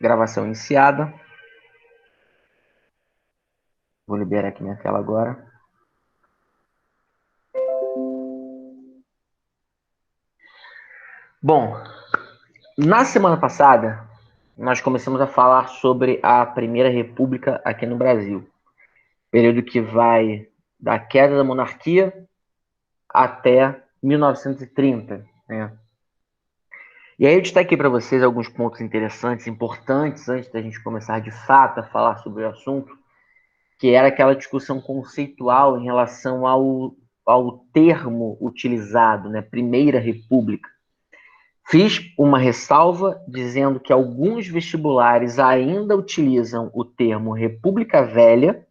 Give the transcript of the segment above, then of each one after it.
Gravação iniciada. Vou liberar aqui minha tela agora. Bom, na semana passada, nós começamos a falar sobre a Primeira República aqui no Brasil. Período que vai da queda da monarquia até 1930, né? E aí eu destaquei para vocês alguns pontos interessantes, importantes, antes da gente começar de fato a falar sobre o assunto, que era aquela discussão conceitual em relação ao termo utilizado, né? Primeira República. Fiz uma ressalva dizendo que alguns vestibulares ainda utilizam o termo República Velha,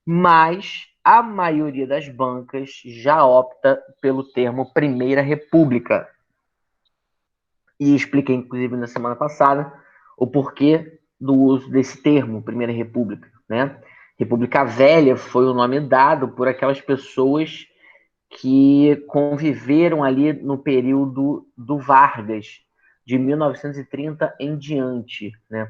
mas a maioria das bancas já opta pelo termo Primeira República. E expliquei, inclusive, na semana passada, o porquê do uso desse termo, Primeira República, né? República Velha foi o nome dado por aquelas pessoas que conviveram ali no período do Vargas, de 1930 em diante, né?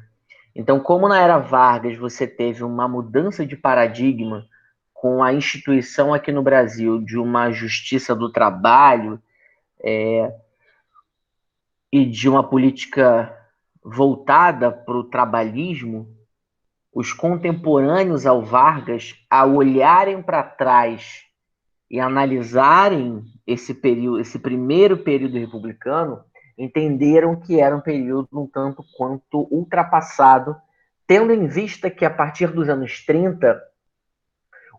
Então, como na era Vargas você teve uma mudança de paradigma com a instituição aqui no Brasil de uma justiça do trabalho e de uma política voltada para o trabalhismo, os contemporâneos ao Vargas, ao olharem para trás e analisarem esse período, esse primeiro período republicano, entenderam que era um período um tanto quanto ultrapassado, tendo em vista que a partir dos anos 30,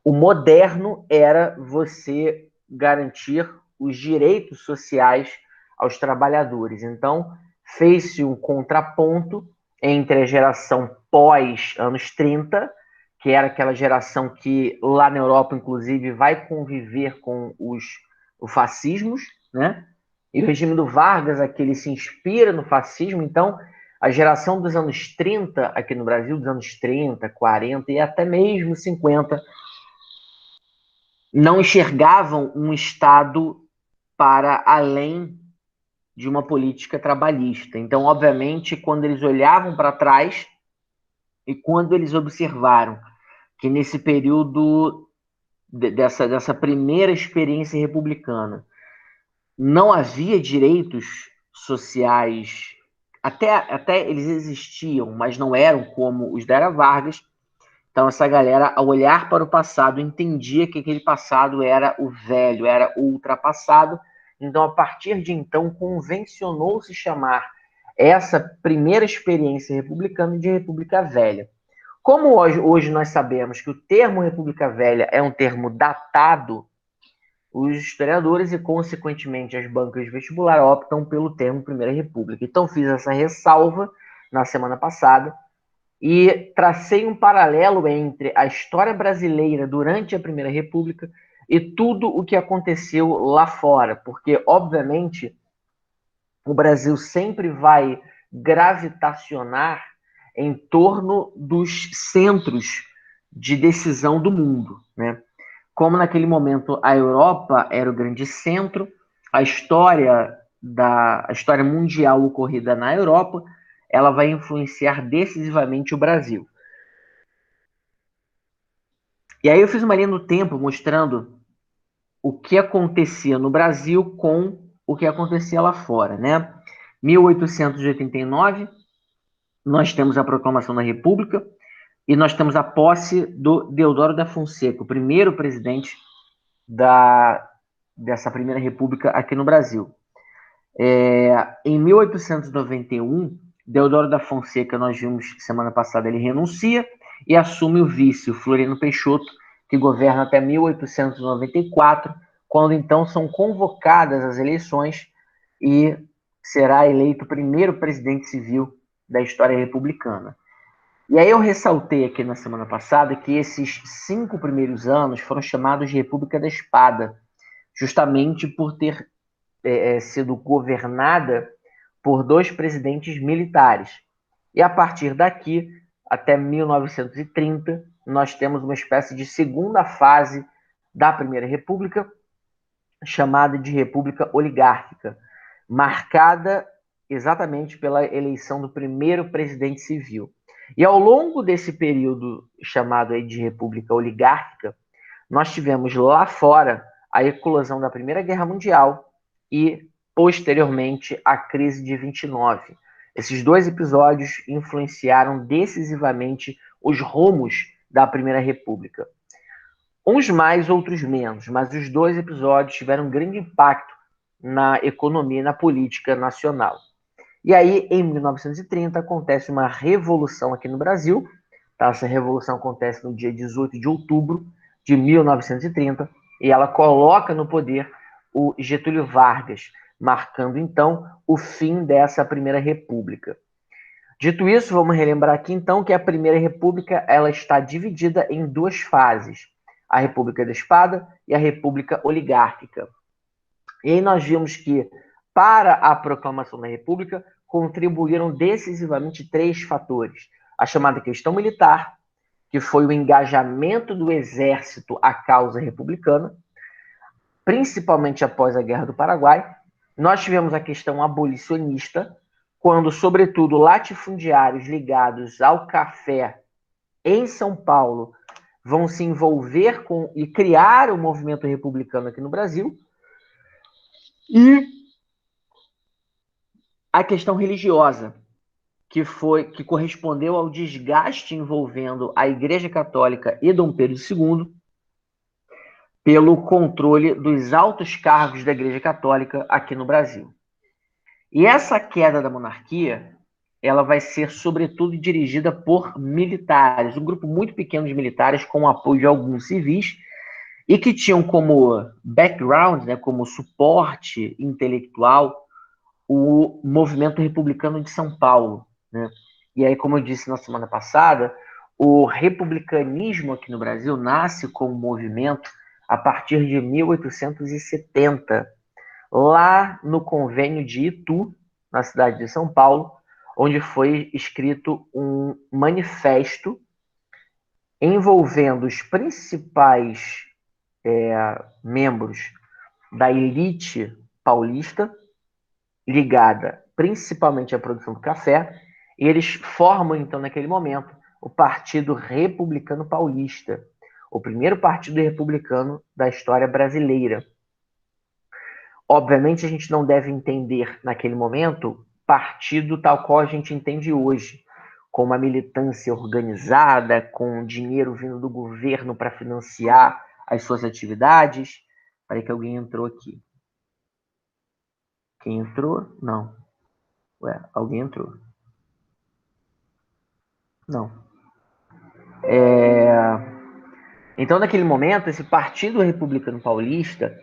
o moderno era você garantir os direitos sociais aos trabalhadores. Então, fez-se um contraponto entre a geração pós anos 30, que era aquela geração que lá na Europa, inclusive, vai conviver com os fascismos, né? E o regime do Vargas, aqui, ele se inspira no fascismo. Então, a geração dos anos 30 aqui no Brasil, dos anos 30, 40 e até mesmo 50, não enxergavam um Estado para além de uma política trabalhista. Então, obviamente, quando eles olhavam para trás e quando eles observaram que nesse período dessa primeira experiência republicana não havia direitos sociais, até eles existiam, mas não eram como os da Era Vargas. Então, essa galera, ao olhar para o passado, entendia que aquele passado era o velho, era o ultrapassado. Então, a partir de então, convencionou-se chamar essa primeira experiência republicana de República Velha. Como hoje nós sabemos que o termo República Velha é um termo datado, os historiadores e, consequentemente, as bancas de vestibular optam pelo termo Primeira República. Então, fiz essa ressalva na semana passada e tracei um paralelo entre a história brasileira durante a Primeira República e tudo o que aconteceu lá fora, porque, obviamente, o Brasil sempre vai gravitacionar em torno dos centros de decisão do mundo, né? Como naquele momento a Europa era o grande centro, a história mundial ocorrida na Europa, ela vai influenciar decisivamente o Brasil. E aí eu fiz uma linha no tempo mostrando o que acontecia no Brasil com o que acontecia lá fora, né? 1889, nós temos a proclamação da República e nós temos a posse do Deodoro da Fonseca, o primeiro presidente dessa primeira república aqui no Brasil. Em 1891, Deodoro da Fonseca, nós vimos semana passada, ele renuncia e assume o vice, o Floriano Peixoto, que governa até 1894, quando então são convocadas as eleições e será eleito o primeiro presidente civil da história republicana. E aí eu ressaltei aqui na semana passada que esses 5 primeiros anos foram chamados de República da Espada, justamente por ter sido governada por 2 presidentes militares. E a partir daqui, até 1930, nós temos uma espécie de segunda fase da Primeira República, chamada de República Oligárquica, marcada exatamente pela eleição do primeiro presidente civil. E ao longo desse período chamado aí de República Oligárquica, nós tivemos lá fora a eclosão da Primeira Guerra Mundial e, posteriormente, a crise de 29. Esses dois episódios influenciaram decisivamente os rumos da Primeira República. Uns mais, outros menos, mas os dois episódios tiveram um grande impacto na economia e na política nacional. E aí, em 1930, acontece uma revolução aqui no Brasil. Tá? Essa revolução acontece no dia 18 de outubro de 1930 e ela coloca no poder o Getúlio Vargas, marcando então o fim dessa Primeira República. Dito isso, vamos relembrar aqui então que a Primeira República ela está dividida em duas fases: a República da Espada e a República Oligárquica. E aí nós vimos que, para a proclamação da República, contribuíram decisivamente três fatores: a chamada questão militar, que foi o engajamento do exército à causa republicana, principalmente após a Guerra do Paraguai. Nós tivemos a questão abolicionista, quando, sobretudo, latifundiários ligados ao café em São Paulo vão se envolver com e criar o movimento republicano aqui no Brasil. E a questão religiosa, que correspondeu ao desgaste envolvendo a Igreja Católica e Dom Pedro II pelo controle dos altos cargos da Igreja Católica aqui no Brasil. E essa queda da monarquia, ela vai ser sobretudo dirigida por militares, um grupo muito pequeno de militares com o apoio de alguns civis e que tinham como background, né, como suporte intelectual, o movimento republicano de São Paulo, né? E aí, como eu disse na semana passada, o republicanismo aqui no Brasil nasce como movimento a partir de 1870, lá no convênio de Itu, na cidade de São Paulo, onde foi escrito um manifesto envolvendo os principais membros da elite paulista, ligada principalmente à produção do café, e eles formam, então, naquele momento, o Partido Republicano Paulista, o primeiro partido republicano da história brasileira. Obviamente, a gente não deve entender, naquele momento, partido tal qual a gente entende hoje, com uma militância organizada, com dinheiro vindo do governo para financiar as suas atividades. Peraí que alguém entrou aqui. Quem entrou? Não. Ué, alguém entrou. Não. Então, naquele momento, esse Partido Republicano Paulista,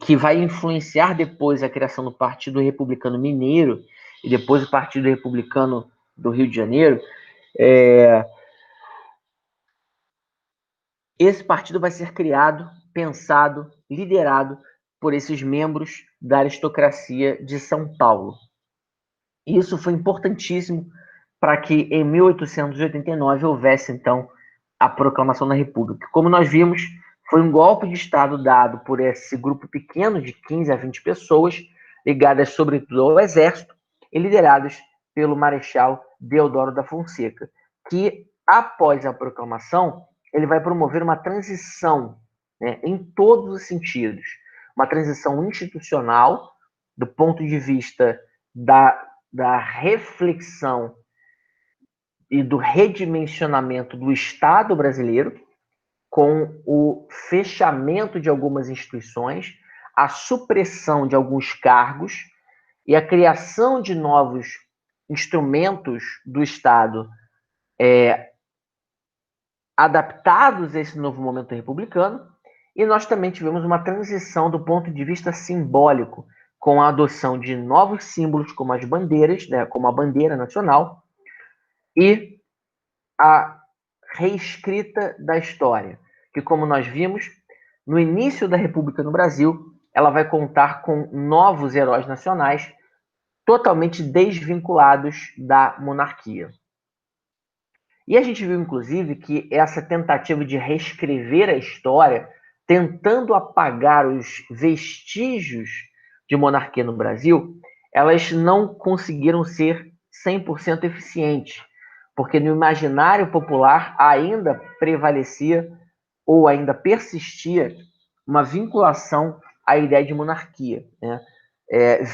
que vai influenciar depois a criação do Partido Republicano Mineiro e depois o Partido Republicano do Rio de Janeiro, esse partido vai ser criado, pensado, liderado por esses membros da aristocracia de São Paulo. E isso foi importantíssimo para que em 1889 houvesse, então, a proclamação da República. Como nós vimos, foi um golpe de Estado dado por esse grupo pequeno de 15 a 20 pessoas, ligadas sobretudo ao Exército, e lideradas pelo Marechal Deodoro da Fonseca, que, após a proclamação, ele vai promover uma transição, né, em todos os sentidos. Uma transição institucional, do ponto de vista da reflexão e do redimensionamento do Estado brasileiro, com o fechamento de algumas instituições, a supressão de alguns cargos e a criação de novos instrumentos do Estado adaptados a esse novo momento republicano. E nós também tivemos uma transição do ponto de vista simbólico, com a adoção de novos símbolos, como as bandeiras, né, como a bandeira nacional, e a reescrita da história, que, como nós vimos, no início da República no Brasil, ela vai contar com novos heróis nacionais totalmente desvinculados da monarquia. E a gente viu, inclusive, que essa tentativa de reescrever a história, tentando apagar os vestígios de monarquia no Brasil, elas não conseguiram ser 100% eficientes, porque no imaginário popular ainda prevalecia ou ainda persistia uma vinculação à ideia de monarquia, né?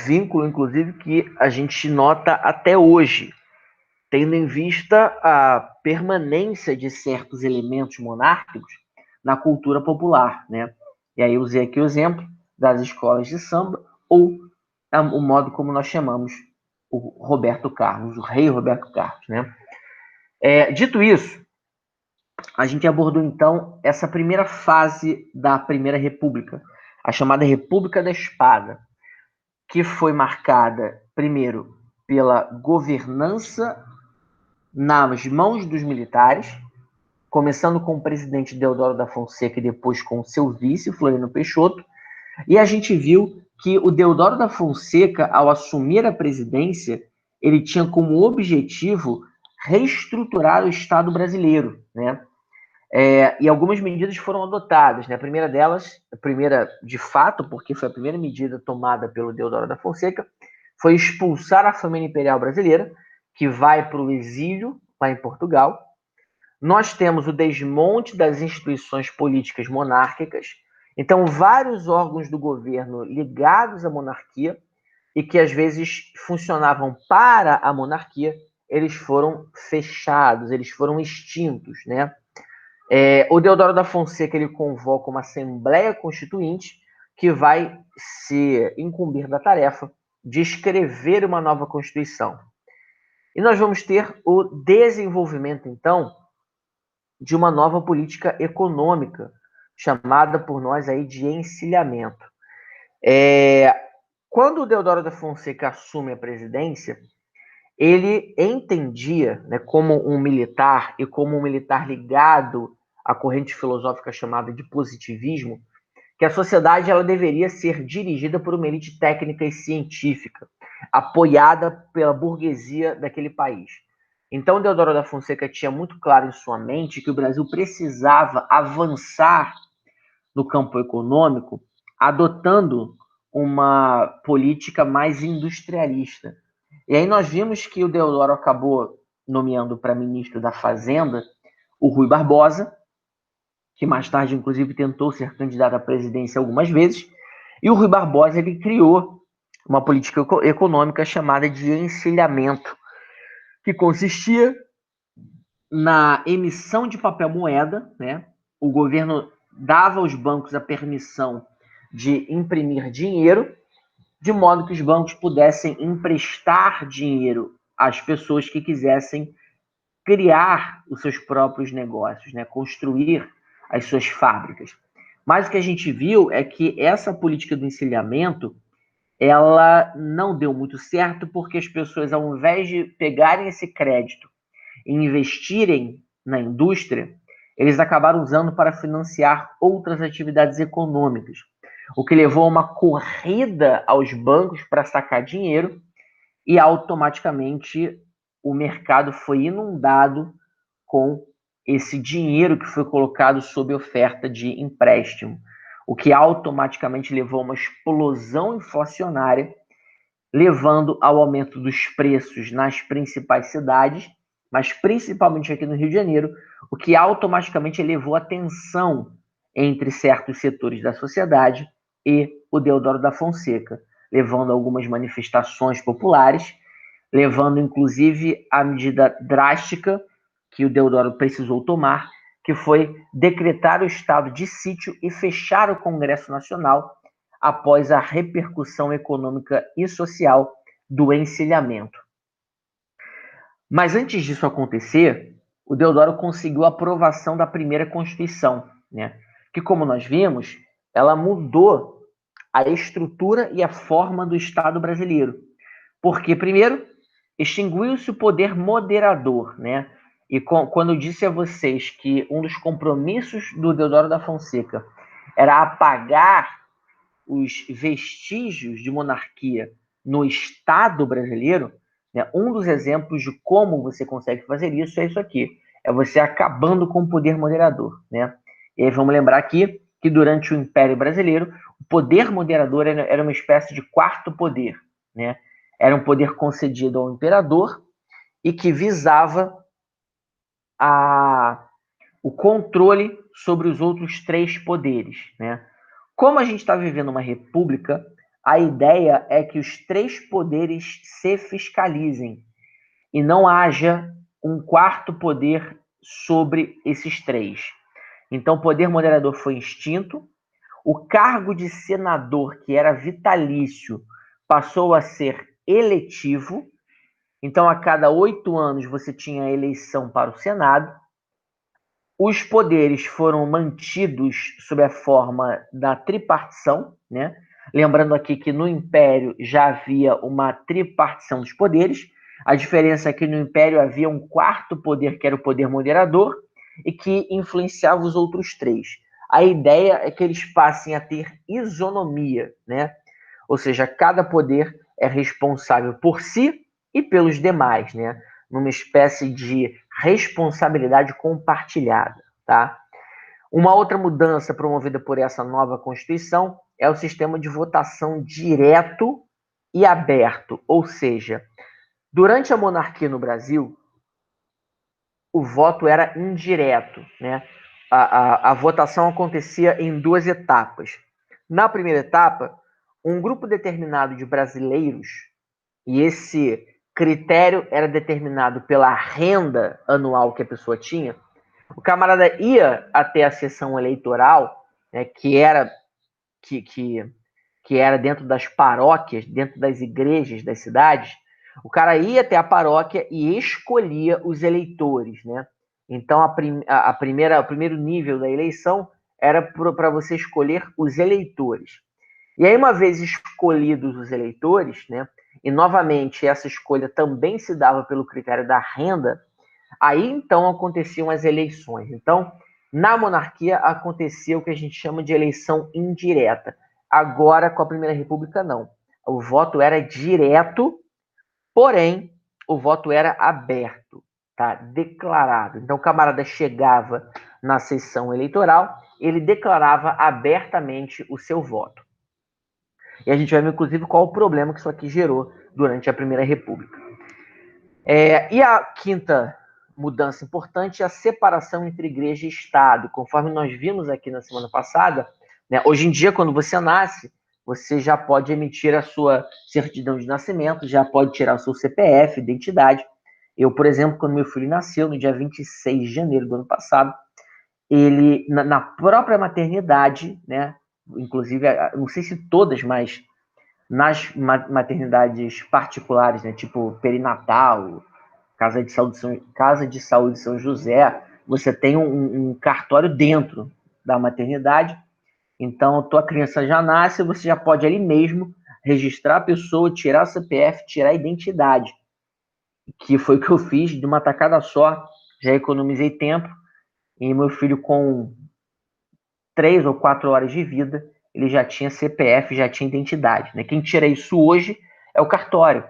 Vínculo, inclusive, que a gente nota até hoje, tendo em vista a permanência de certos elementos monárquicos na cultura popular, né? E aí eu usei aqui o exemplo das escolas de samba ou o modo como nós chamamos o Roberto Carlos, o rei Roberto Carlos, né? Dito isso, a gente abordou então essa primeira fase da Primeira República, a chamada República da Espada, que foi marcada primeiro pela governança nas mãos dos militares, começando com o presidente Deodoro da Fonseca e depois com o seu vice, Floriano Peixoto, e a gente viu que o Deodoro da Fonseca, ao assumir a presidência, ele tinha como objetivo reestruturar o Estado brasileiro, né? E algumas medidas foram adotadas, né? A primeira delas, a primeira de fato, porque foi a primeira medida tomada pelo Deodoro da Fonseca, foi expulsar a família imperial brasileira, que vai para o exílio lá em Portugal. Nós temos o desmonte das instituições políticas monárquicas, então vários órgãos do governo ligados à monarquia e que às vezes funcionavam para a monarquia, eles foram fechados, eles foram extintos, né? O Deodoro da Fonseca ele convoca uma Assembleia Constituinte que vai se incumbir da tarefa de escrever uma nova Constituição. E nós vamos ter o desenvolvimento, então, de uma nova política econômica, chamada por nós aí de encilhamento. Quando o Deodoro da Fonseca assume a presidência, ele entendia, né, como um militar e como um militar ligado à corrente filosófica chamada de positivismo, que a sociedade ela deveria ser dirigida por uma elite técnica e científica, apoiada pela burguesia daquele país. Então, Deodoro da Fonseca tinha muito claro em sua mente que o Brasil precisava avançar no campo econômico, adotando uma política mais industrialista. E aí nós vimos que o Deodoro acabou nomeando para ministro da Fazenda o Rui Barbosa, que mais tarde, inclusive, tentou ser candidato à presidência algumas vezes, e o Rui Barbosa ele criou uma política econômica chamada de encilhamento, que consistia na emissão de papel moeda, né? O governo dava aos bancos a permissão de imprimir dinheiro, de modo que os bancos pudessem emprestar dinheiro às pessoas que quisessem criar os seus próprios negócios, né? Construir as suas fábricas. Mas o que a gente viu é que essa política do encilhamento ela não deu muito certo porque as pessoas, ao invés de pegarem esse crédito e investirem na indústria, eles acabaram usando para financiar outras atividades econômicas, o que levou a uma corrida aos bancos para sacar dinheiro e automaticamente o mercado foi inundado com esse dinheiro que foi colocado sob oferta de empréstimo, o que automaticamente levou a uma explosão inflacionária, levando ao aumento dos preços nas principais cidades, mas principalmente aqui no Rio de Janeiro, o que automaticamente elevou a tensão entre certos setores da sociedade e o Deodoro da Fonseca, levando a algumas manifestações populares, levando inclusive a medida drástica que o Deodoro precisou tomar, que foi decretar o estado de sítio e fechar o Congresso Nacional após a repercussão econômica e social do encilhamento. Mas antes disso acontecer, o Deodoro conseguiu a aprovação da primeira Constituição, né? Que, como nós vimos, ela mudou a estrutura e a forma do Estado brasileiro. Porque, primeiro, extinguiu-se o poder moderador, né? E quando eu disse a vocês que um dos compromissos do Deodoro da Fonseca era apagar os vestígios de monarquia no Estado brasileiro, né, um dos exemplos de como você consegue fazer isso é isso aqui, é você acabando com o poder moderador, né? E aí vamos lembrar aqui que durante o Império Brasileiro, o poder moderador era uma espécie de quarto poder, né? Era um poder concedido ao imperador e que visava o controle sobre os outros 3 poderes, né? Como a gente está vivendo uma república, a ideia é que os 3 poderes se fiscalizem e não haja um quarto poder sobre esses 3. Então, o poder moderador foi extinto, o cargo de senador, que era vitalício, passou a ser eletivo. Então, a cada 8 anos você tinha a eleição para o Senado. Os poderes foram mantidos sob a forma da tripartição, né? Lembrando aqui que no Império já havia uma tripartição dos poderes. A diferença é que no Império havia um quarto poder, que era o poder moderador, e que influenciava os outros 3. A ideia é que eles passem a ter isonomia, né? Ou seja, cada poder é responsável por si e pelos demais, né? Numa espécie de responsabilidade compartilhada, tá? Uma outra mudança promovida por essa nova Constituição é o sistema de votação direto e aberto, ou seja, durante a monarquia no Brasil, o voto era indireto, né? A votação acontecia em 2 etapas. Na primeira etapa, um grupo determinado de brasileiros, e esse critério era determinado pela renda anual que a pessoa tinha, o camarada ia até a sessão eleitoral, né, que era dentro das paróquias, dentro das igrejas das cidades. O cara ia até a paróquia e escolhia os eleitores, né? Então, o primeiro nível da eleição era para você escolher os eleitores. E aí, uma vez escolhidos os eleitores, né? E novamente essa escolha também se dava pelo critério da renda. Aí então aconteciam as eleições. Então, na monarquia acontecia o que a gente chama de eleição indireta. Agora, com a Primeira República, não. O voto era direto, porém, o voto era aberto, tá? Declarado. Então, o camarada chegava na sessão eleitoral, ele declarava abertamente o seu voto. E a gente vai ver, inclusive, qual o problema que isso aqui gerou durante a Primeira República. E a quinta mudança importante é a separação entre igreja e Estado. Conforme nós vimos aqui na semana passada, né, hoje em dia, quando você nasce, você já pode emitir a sua certidão de nascimento, já pode tirar o seu CPF, identidade. Eu, por exemplo, quando meu filho nasceu, no dia 26 de janeiro do ano passado, ele, na própria maternidade, né, inclusive, não sei se todas, mas nas maternidades particulares, né, tipo perinatal, Casa de Saúde São José, você tem um cartório dentro da maternidade. Então, tua criança já nasce, você já pode ali mesmo registrar a pessoa, tirar o CPF, tirar a identidade. Que foi o que eu fiz de uma tacada só, já economizei tempo. E meu filho, com 3 ou 4 horas de vida, ele já tinha CPF, já tinha identidade. Né? Quem tira isso hoje é o cartório,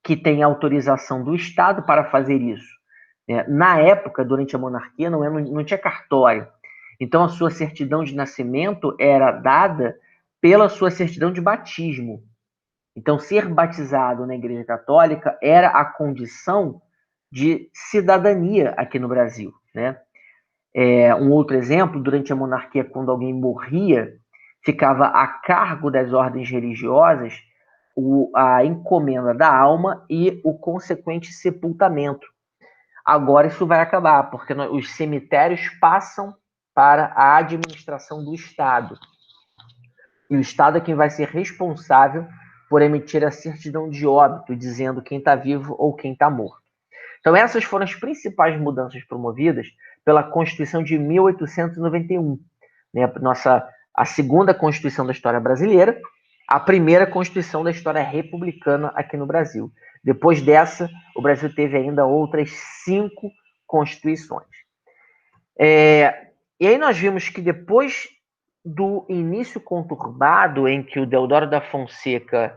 que tem autorização do Estado para fazer isso. Na época, durante a monarquia, não tinha cartório. Então, a sua certidão de nascimento era dada pela sua certidão de batismo. Então, ser batizado na Igreja Católica era a condição de cidadania aqui no Brasil, né? Um outro exemplo, durante a monarquia, quando alguém morria, ficava a cargo das ordens religiosas a encomenda da alma e o consequente sepultamento. Agora isso vai acabar, porque os cemitérios passam para a administração do Estado. E o Estado é quem vai ser responsável por emitir a certidão de óbito, dizendo quem está vivo ou quem está morto. Então, essas foram as principais mudanças promovidas pela Constituição de 1891, né? A segunda Constituição da história brasileira, a primeira Constituição da história republicana aqui no Brasil. Depois dessa, o Brasil teve ainda outras 5 constituições. E aí nós vimos que depois do início conturbado em que o Deodoro da Fonseca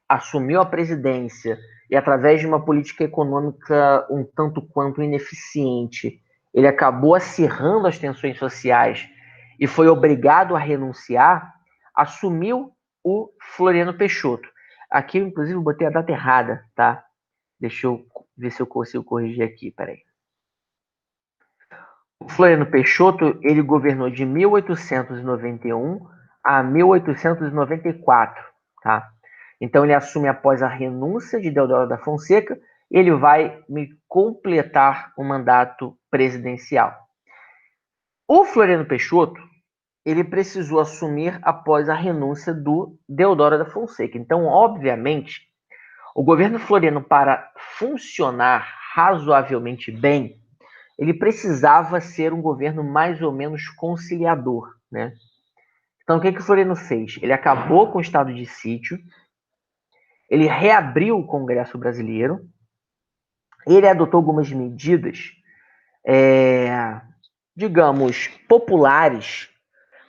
assumiu a presidência e, através de uma política econômica um tanto quanto ineficiente, ele acabou acirrando as tensões sociais e foi obrigado a renunciar, assumiu o Floriano Peixoto. Aqui, inclusive, eu botei a data errada, tá? Deixa eu ver se eu consigo corrigir aqui, peraí. O Floriano Peixoto, ele governou de 1891 a 1894, tá? Então, ele assume após a renúncia de Deodoro da Fonseca, ele vai me completar o mandato presidencial. O Floriano Peixoto, ele precisou assumir após a renúncia do Deodoro da Fonseca. Então, obviamente, o governo Floriano, para funcionar razoavelmente bem, ele precisava ser um governo mais ou menos conciliador, né? Então, o que o Floriano fez? Ele acabou com o estado de sítio, ele reabriu o Congresso Brasileiro, ele adotou algumas medidas, digamos, populares,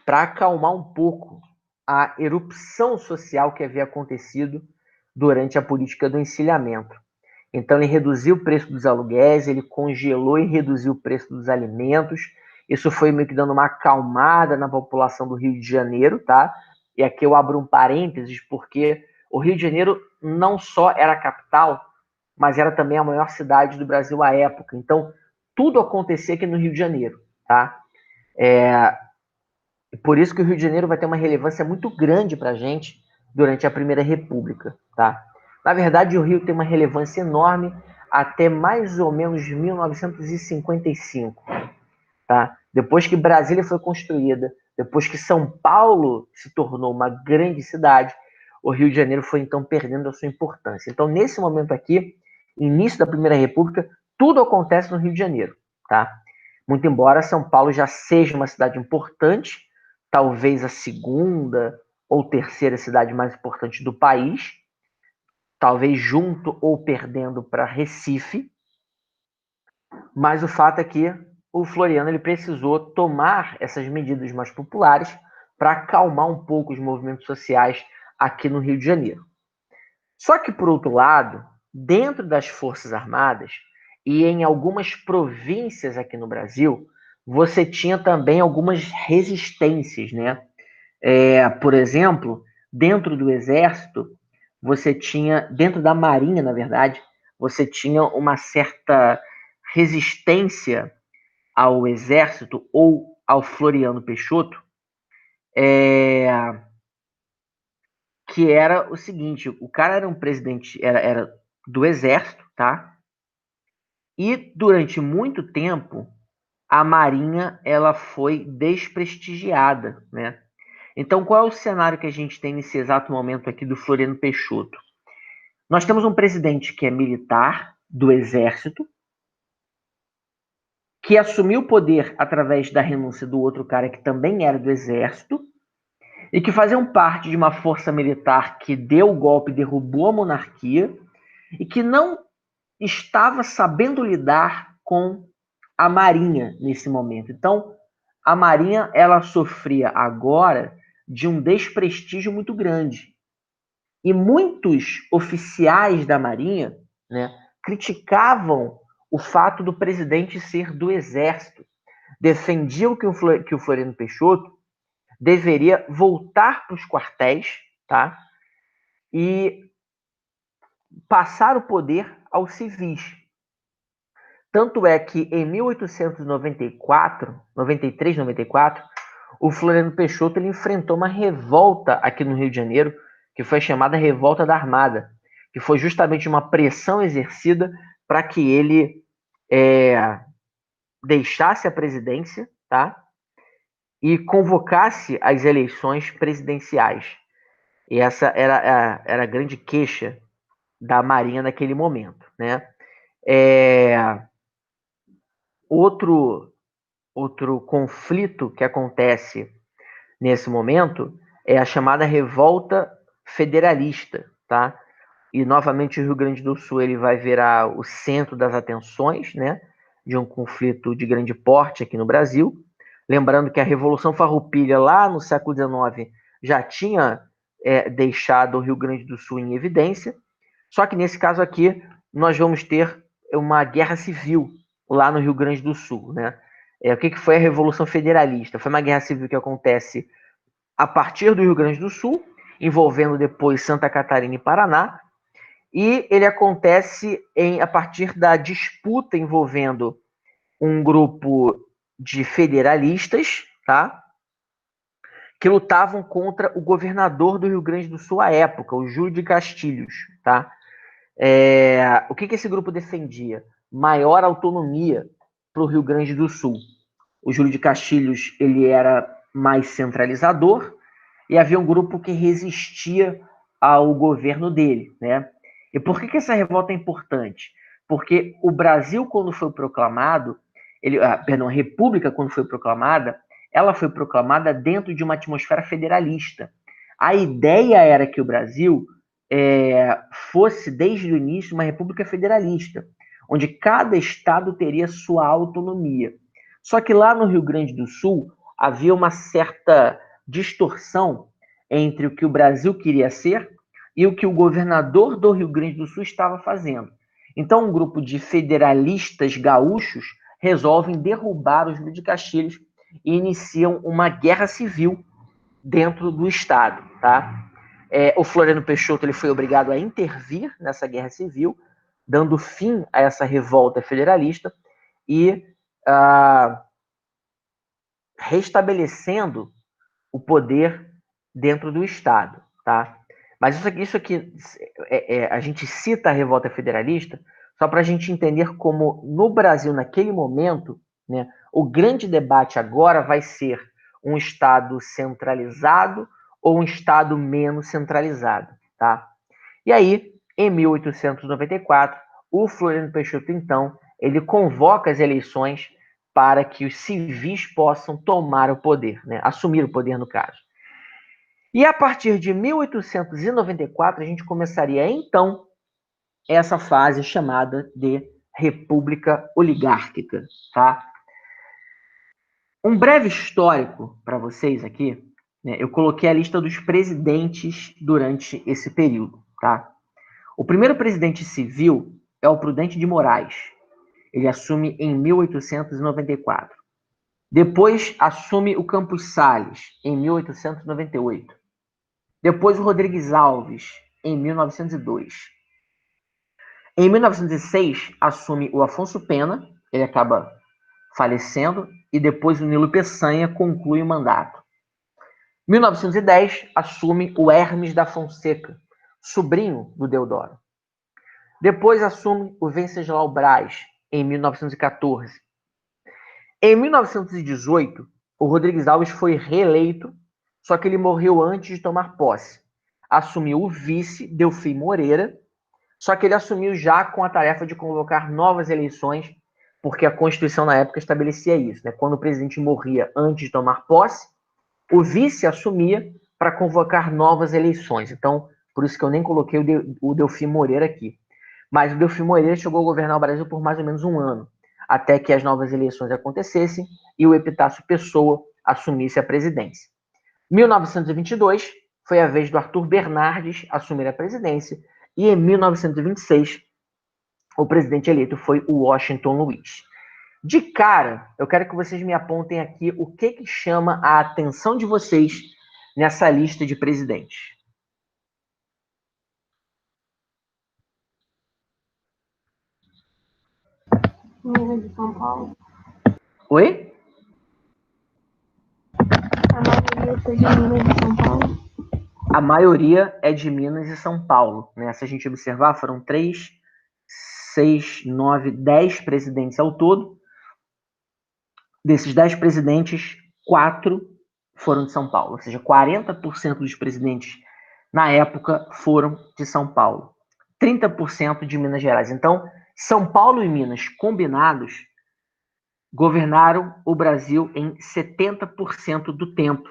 para acalmar um pouco a erupção social que havia acontecido durante a política do encilhamento. Então, ele reduziu o preço dos aluguéis, ele congelou e reduziu o preço dos alimentos. Isso foi meio que dando uma acalmada na população do Rio de Janeiro, tá? E aqui eu abro um parênteses, porque o Rio de Janeiro não só era a capital, mas era também a maior cidade do Brasil à época. Então, tudo acontecia aqui no Rio de Janeiro, tá? Por isso que o Rio de Janeiro vai ter uma relevância muito grande para a gente durante a Primeira República, tá? Na verdade, o Rio tem uma relevância enorme até mais ou menos 1955, tá? Depois que Brasília foi construída, depois que São Paulo se tornou uma grande cidade, o Rio de Janeiro foi então perdendo a sua importância. Então, nesse momento aqui, início da Primeira República, tudo acontece no Rio de Janeiro, tá? Muito embora São Paulo já seja uma cidade importante, talvez a segunda ou terceira cidade mais importante do país, talvez junto ou perdendo para Recife, mas o fato é que o Floriano ele precisou tomar essas medidas mais populares para acalmar um pouco os movimentos sociais aqui no Rio de Janeiro. Só que, por outro lado, dentro das Forças Armadas e em algumas províncias aqui no Brasil, você tinha também algumas resistências, né? Por exemplo, dentro do Exército, você tinha, dentro da Marinha, na verdade, você tinha uma certa resistência ao Exército ou ao Floriano Peixoto, que era o seguinte: o cara era um presidente, era do Exército, tá? E durante muito tempo a Marinha ela foi desprestigiada, né? Então, qual é o cenário que a gente tem nesse exato momento aqui do Floriano Peixoto? Nós temos um presidente que é militar, do Exército, que assumiu o poder através da renúncia do outro cara que também era do Exército, e que faziam parte de uma força militar que deu o golpe, derrubou a monarquia, e que não estava sabendo lidar com a Marinha nesse momento. Então, a Marinha ela sofria agora de um desprestígio muito grande. E muitos oficiais da Marinha, né, criticavam o fato do presidente ser do Exército. Defendiam que o Floriano Peixoto deveria voltar para os quartéis, tá? E passar o poder aos civis. Tanto é que em 1894, 93, 94, o Floriano Peixoto ele enfrentou uma revolta aqui no Rio de Janeiro, que foi chamada Revolta da Armada, que foi justamente uma pressão exercida para que ele deixasse a presidência, tá? E convocasse as eleições presidenciais. E essa era a grande queixa da Marinha naquele momento, né? Outro conflito que acontece nesse momento é a chamada Revolta Federalista, tá? E novamente o Rio Grande do Sul ele vai virar o centro das atenções, né? De um conflito de grande porte aqui no Brasil. Lembrando que a Revolução Farroupilha lá no século XIX já tinha deixado o Rio Grande do Sul em evidência. Só que nesse caso aqui nós vamos ter uma guerra civil lá no Rio Grande do Sul, né? O que foi a Revolução Federalista? Foi uma guerra civil que acontece a partir do Rio Grande do Sul envolvendo depois Santa Catarina e Paraná, e ele acontece a partir da disputa envolvendo um grupo de federalistas, tá? Que lutavam contra o governador do Rio Grande do Sul à época, o Júlio de Castilhos, tá? O que esse grupo defendia? Maior autonomia para o Rio Grande do Sul. O Júlio de Castilhos ele era mais centralizador e havia um grupo que resistia ao governo dele, né? E por que essa revolta é importante? Porque o Brasil, quando foi proclamado, a República, quando foi proclamada, ela foi proclamada dentro de uma atmosfera federalista. A ideia era que o Brasil fosse, desde o início, uma república federalista, onde cada estado teria sua autonomia. Só que lá no Rio Grande do Sul havia uma certa distorção entre o que o Brasil queria ser e o que o governador do Rio Grande do Sul estava fazendo. Então, um grupo de federalistas gaúchos resolvem derrubar os Júlio de Castilhos e iniciam uma guerra civil dentro do estado, tá? O Floriano Peixoto ele foi obrigado a intervir nessa guerra civil, dando fim a essa revolta federalista e restabelecendo o poder dentro do Estado, tá? Mas isso aqui a gente cita a revolta federalista só para a gente entender como no Brasil, naquele momento, né, o grande debate agora vai ser um Estado centralizado ou um Estado menos centralizado, tá? E aí, em 1894, o Floriano Peixoto, então, ele convoca as eleições para que os civis possam tomar o poder, né? Assumir o poder, no caso. E a partir de 1894, a gente começaria, então, essa fase chamada de República Oligárquica, tá? Um breve histórico para vocês aqui, né? Eu coloquei a lista dos presidentes durante esse período, tá? O primeiro presidente civil é o Prudente de Moraes. Ele assume em 1894. Depois assume o Campos Salles, em 1898. Depois o Rodrigues Alves, em 1902. Em 1906, assume o Afonso Pena, ele acaba falecendo, e depois o Nilo Peçanha conclui o mandato. 1910, assume o Hermes da Fonseca, sobrinho do Deodoro. Depois assume o Venceslau Braz, em 1914. Em 1918, o Rodrigues Alves foi reeleito, só que ele morreu antes de tomar posse. Assumiu o vice, Delfim Moreira, só que ele assumiu já com a tarefa de convocar novas eleições, porque a Constituição na época estabelecia isso, né? Quando o presidente morria antes de tomar posse, o vice assumia para convocar novas eleições. Então, por isso que eu nem coloquei o Delfim Moreira aqui. Mas o Delfim Moreira chegou a governar o Brasil por mais ou menos um ano, até que as novas eleições acontecessem e o Epitácio Pessoa assumisse a presidência. 1922 foi a vez do Arthur Bernardes assumir a presidência e em 1926 o presidente eleito foi o Washington Luiz. De cara, eu quero que vocês me apontem aqui o que chama a atenção de vocês nessa lista de presidentes. Minas de São Paulo. Oi? A maioria foi de Minas e São Paulo. A maioria é de Minas e São Paulo, né? Se a gente observar, foram 3, 6, 9, 10 presidentes ao todo. Desses 10 presidentes, 4 foram de São Paulo, ou seja, 40% dos presidentes na época foram de São Paulo, 30% de Minas Gerais. Então, São Paulo e Minas combinados governaram o Brasil em 70% do tempo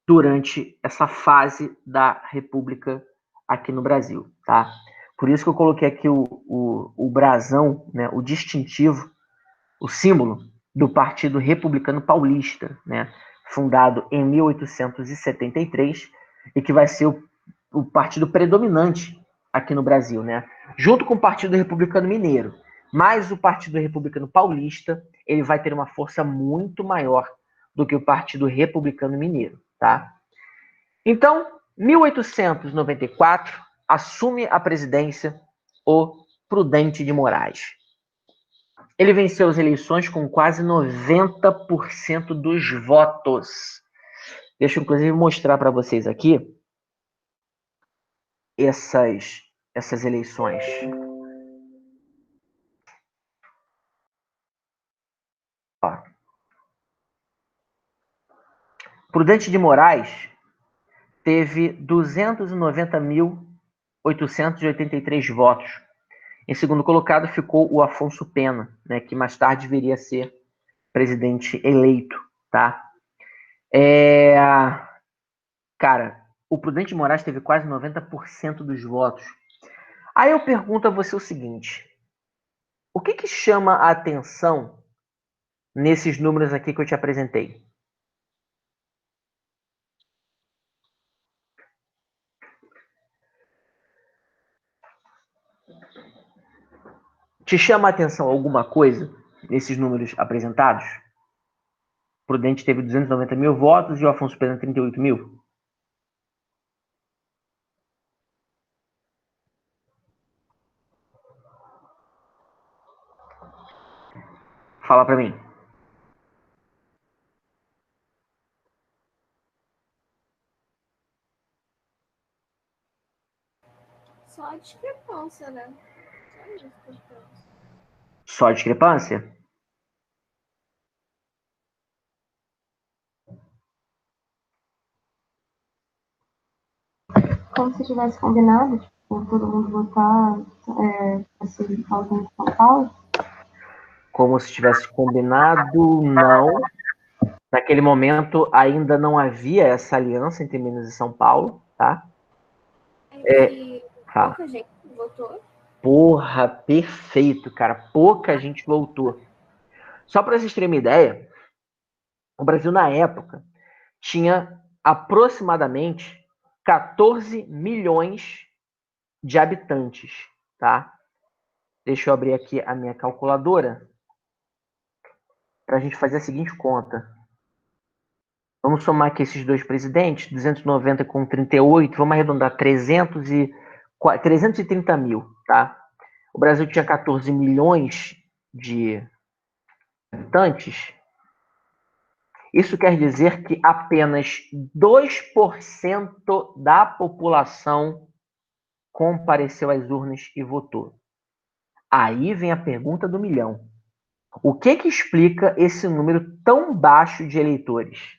durante essa fase da República aqui no Brasil, tá? Por isso que eu coloquei aqui o brasão, né, o distintivo, o símbolo do Partido Republicano Paulista, né, fundado em 1873 e que vai ser o partido predominante aqui no Brasil, né, junto com o Partido Republicano Mineiro. Mas o Partido Republicano Paulista ele vai ter uma força muito maior do que o Partido Republicano Mineiro, tá? Então, 1894, assume a presidência o Prudente de Moraes. Ele venceu as eleições com quase 90% dos votos. Deixa eu, inclusive, mostrar para vocês aqui essas eleições. Ó. Prudente de Moraes teve 290.883 votos. Em segundo colocado ficou o Afonso Pena, né, que mais tarde viria a ser presidente eleito, tá? Cara, o Prudente de Moraes teve quase 90% dos votos. Aí eu pergunto a você o seguinte: o que chama a atenção nesses números aqui que eu te apresentei? Te chama a atenção alguma coisa nesses números apresentados? Prudente teve 290 mil votos e o Afonso Pena 38 mil. Fala pra mim. Só a discrepância, né? Só isso, discrepância. Só a discrepância? Como se tivesse combinado, tipo, todo mundo votar assim, alguém de São Paulo. Como se tivesse combinado, não. Naquele momento ainda não havia essa aliança entre Minas e São Paulo, tá? Que Fala. pouca gente votou. Porra, perfeito, cara. Pouca gente voltou. Só para vocês terem uma ideia, o Brasil na época tinha aproximadamente 14 milhões de habitantes, tá? Deixa eu abrir aqui a minha calculadora para a gente fazer a seguinte conta. Vamos somar aqui esses dois presidentes, 290 com 38, vamos arredondar 330 mil, tá? O Brasil tinha 14 milhões de habitantes. Isso quer dizer que apenas 2% da população compareceu às urnas e votou. Aí vem a pergunta do milhão. O que explica esse número tão baixo de eleitores?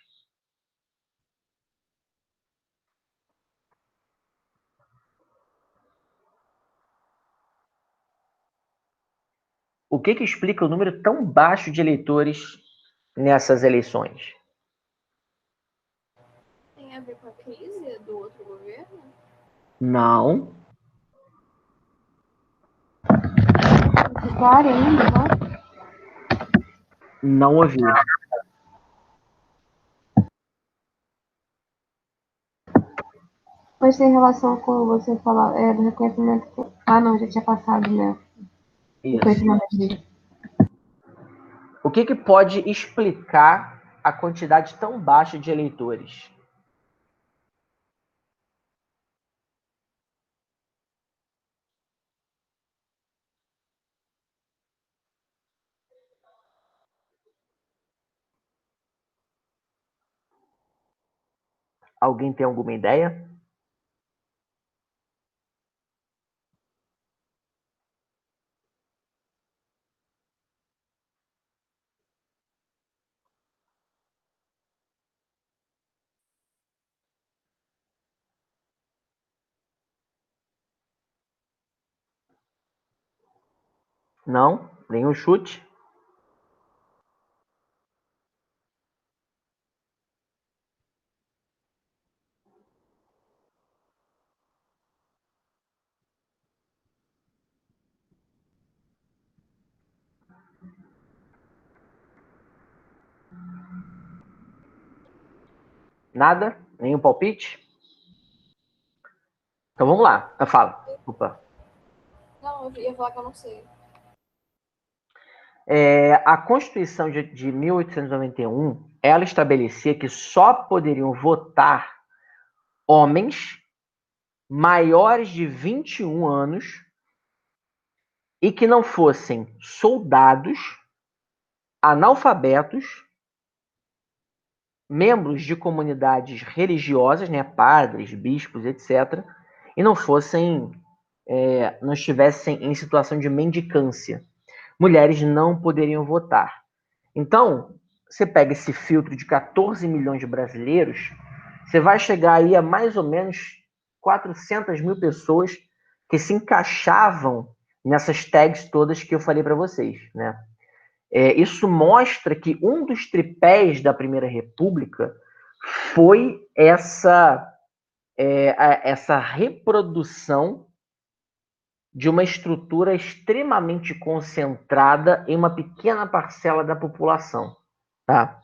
O que explica o número tão baixo de eleitores nessas eleições? Tem a ver com a crise do outro governo? Não. Claro, ainda, né? Não ouvi. Mas tem relação com você falar do reconhecimento. Ah, não, já tinha passado, né? Isso. Reconhecimento dele. O que pode explicar a quantidade tão baixa de eleitores? Alguém tem alguma ideia? Não? Nenhum chute? Nada? Nenhum palpite? Então vamos lá. Fala. Opa. Não, eu ia falar que eu não sei. A Constituição de 1891, ela estabelecia que só poderiam votar homens maiores de 21 anos e que não fossem soldados, analfabetos, membros de comunidades religiosas, né, padres, bispos, etc., e não estivessem em situação de mendicância. Mulheres não poderiam votar. Então, você pega esse filtro de 14 milhões de brasileiros, você vai chegar aí a mais ou menos 400 mil pessoas que se encaixavam nessas tags todas que eu falei para vocês, né? Isso mostra que um dos tripés da Primeira República foi essa reprodução de uma estrutura extremamente concentrada em uma pequena parcela da população, tá?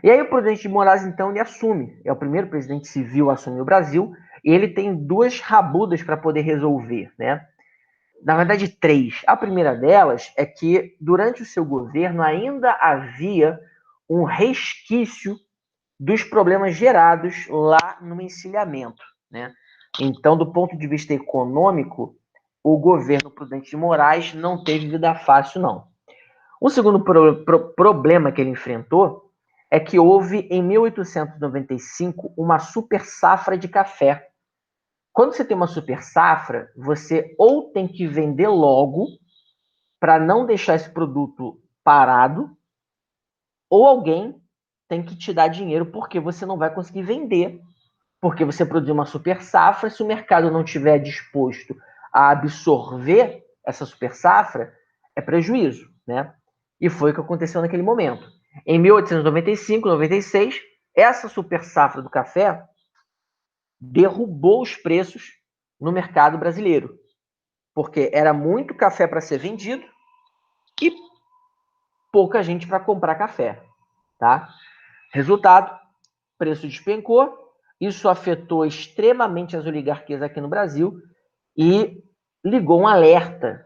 E aí o Prudente de Moraes, então, ele assume. É o primeiro presidente civil a assumir o Brasil, e ele tem duas rabudas para poder resolver, né? Na verdade, três. A primeira delas é que, durante o seu governo, ainda havia um resquício dos problemas gerados lá no encilhamento, né? Então, do ponto de vista econômico, o governo Prudente de Moraes não teve vida fácil, não. O segundo problema que ele enfrentou é que houve, em 1895, uma super safra de café. Quando você tem uma super safra, você ou tem que vender logo para não deixar esse produto parado, ou alguém tem que te dar dinheiro porque você não vai conseguir vender, porque você produziu uma super safra. Se o mercado não estiver disposto a absorver essa super safra, é prejuízo, né? E foi o que aconteceu naquele momento. Em 1895, 96, essa super safra do café derrubou os preços no mercado brasileiro, porque era muito café para ser vendido e pouca gente para comprar café, tá? Resultado, preço despencou, isso afetou extremamente as oligarquias aqui no Brasil e ligou um alerta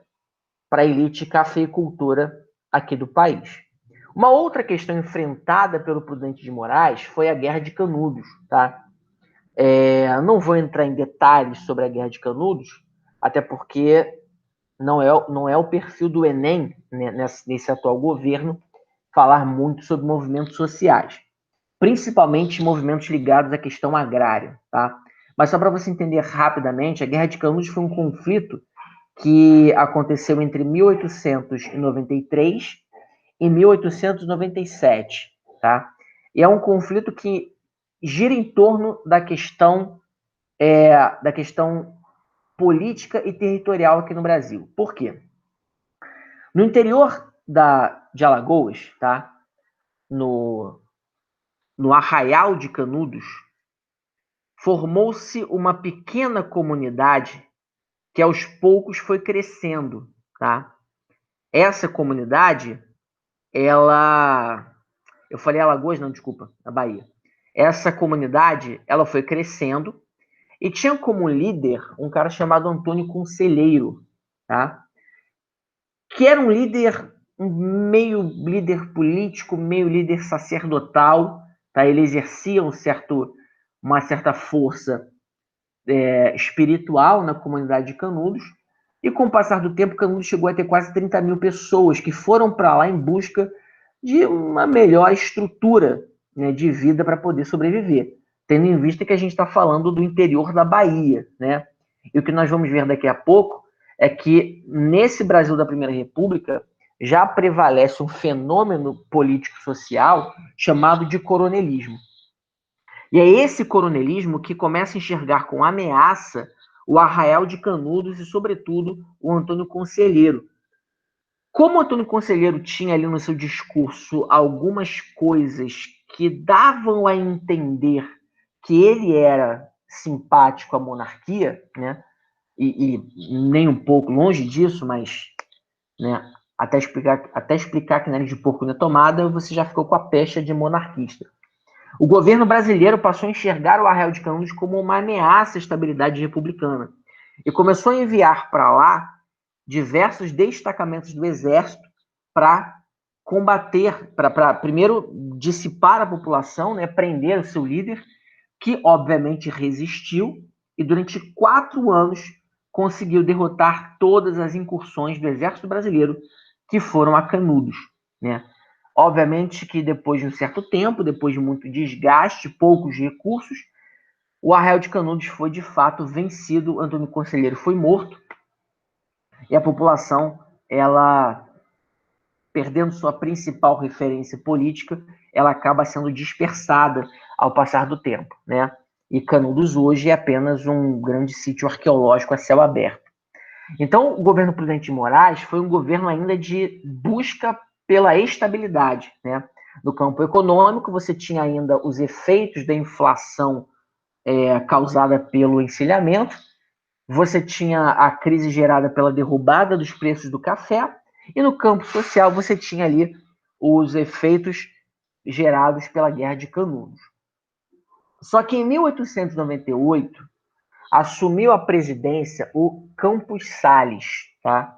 para a elite cafeicultora aqui do país. Uma outra questão enfrentada pelo Prudente de Moraes foi a Guerra de Canudos, tá? Não vou entrar em detalhes sobre a Guerra de Canudos, até porque não é o perfil do Enem, né, nesse atual governo, falar muito sobre movimentos sociais, principalmente movimentos ligados à questão agrária, tá? Mas só para você entender rapidamente, a Guerra de Canudos foi um conflito que aconteceu entre 1893 e 1897, tá? E é um conflito que gira em torno da questão política e territorial aqui no Brasil. Por quê? No interior de Alagoas, tá? No Arraial de Canudos, formou-se uma pequena comunidade que aos poucos foi crescendo, tá? Essa comunidade, eu falei Alagoas, não, desculpa, na Bahia. Essa comunidade, ela foi crescendo e tinha como líder um cara chamado Antônio Conselheiro, tá? Que era um líder, meio líder político, meio líder sacerdotal, tá? Ele exercia uma certa força espiritual na comunidade de Canudos, e com o passar do tempo, Canudos chegou a ter quase 30 mil pessoas que foram para lá em busca de uma melhor estrutura, né, de vida para poder sobreviver, tendo em vista que a gente está falando do interior da Bahia, né? E o que nós vamos ver daqui a pouco é que nesse Brasil da Primeira República já prevalece um fenômeno político-social chamado de coronelismo. E é esse coronelismo que começa a enxergar com ameaça o Arraial de Canudos e, sobretudo, o Antônio Conselheiro. Como o Antônio Conselheiro tinha ali no seu discurso algumas coisas que davam a entender que ele era simpático à monarquia, né? E nem um pouco longe disso, mas, né, até explicar que nariz de porco na tomada, você já ficou com a pecha de monarquista. O governo brasileiro passou a enxergar o Arraial de Canudos como uma ameaça à estabilidade republicana e começou a enviar para lá diversos destacamentos do exército para combater, para primeiro dissipar a população, né, prender o seu líder, que obviamente resistiu e durante 4 anos conseguiu derrotar todas as incursões do exército brasileiro que foram a Canudos, né? Obviamente que depois de um certo tempo, depois de muito desgaste, poucos recursos, o Arraial de Canudos foi de fato vencido, Antônio Conselheiro foi morto e a população, ela perdendo sua principal referência política, ela acaba sendo dispersada ao passar do tempo, né? E Canudos hoje é apenas um grande sítio arqueológico a céu aberto. Então, o governo Prudente de Moraes foi um governo ainda de busca pela estabilidade, né? No campo econômico, você tinha ainda os efeitos da inflação causada pelo encilhamento, você tinha a crise gerada pela derrubada dos preços do café, e no campo social você tinha ali os efeitos gerados pela Guerra de Canudos. Só que em 1898 assumiu a presidência o Campos Salles, tá?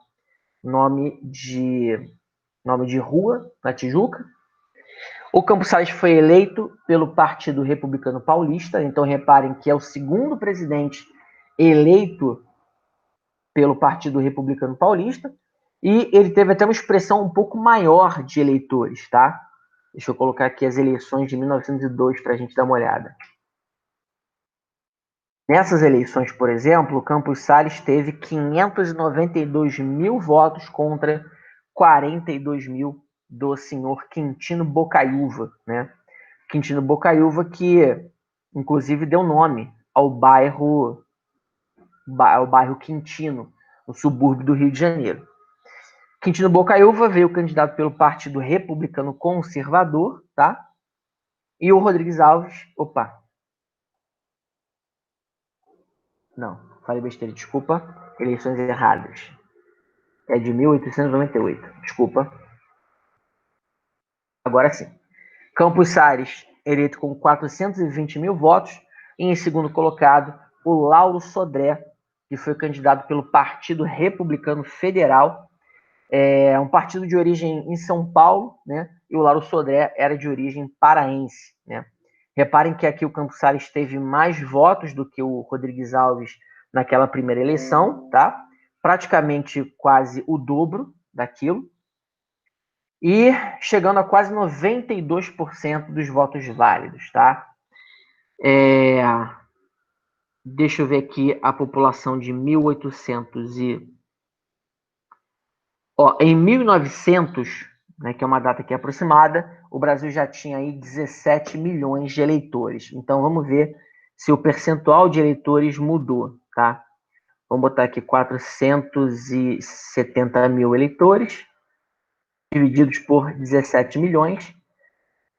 Nome de rua na Tijuca. O Campos Salles foi eleito pelo Partido Republicano Paulista, então reparem que é o segundo presidente eleito pelo Partido Republicano Paulista, e ele teve até uma expressão um pouco maior de eleitores, tá? Deixa eu colocar aqui as eleições de 1902 para a gente dar uma olhada. Nessas eleições, por exemplo, o Campos Salles teve 592 mil votos contra 42 mil do senhor Quintino Bocaiúva, né? Quintino Bocaiúva que, inclusive, deu nome ao bairro Quintino, no subúrbio do Rio de Janeiro. Quintino Bocaiúva veio candidato pelo Partido Republicano Conservador, tá? E o Rodrigues Alves, não, falei besteira, desculpa, eleições erradas. É de 1898, desculpa. Agora sim. Campos Salles, eleito com 420 mil votos, e em segundo colocado, o Lauro Sodré, que foi candidato pelo Partido Republicano Federal, um partido de origem em São Paulo, né? E o Lauro Sodré era de origem paraense, né? Reparem que aqui o Campos Salles teve mais votos do que o Rodrigues Alves naquela primeira eleição, tá? Praticamente quase o dobro daquilo. E chegando a quase 92% dos votos válidos, tá? Deixa eu ver aqui a população de 1800 e... em 1900, né, que é uma data aqui aproximada, o Brasil já tinha aí 17 milhões de eleitores. Então, vamos ver se o percentual de eleitores mudou, tá? Vamos botar aqui 470 mil eleitores, divididos por 17 milhões.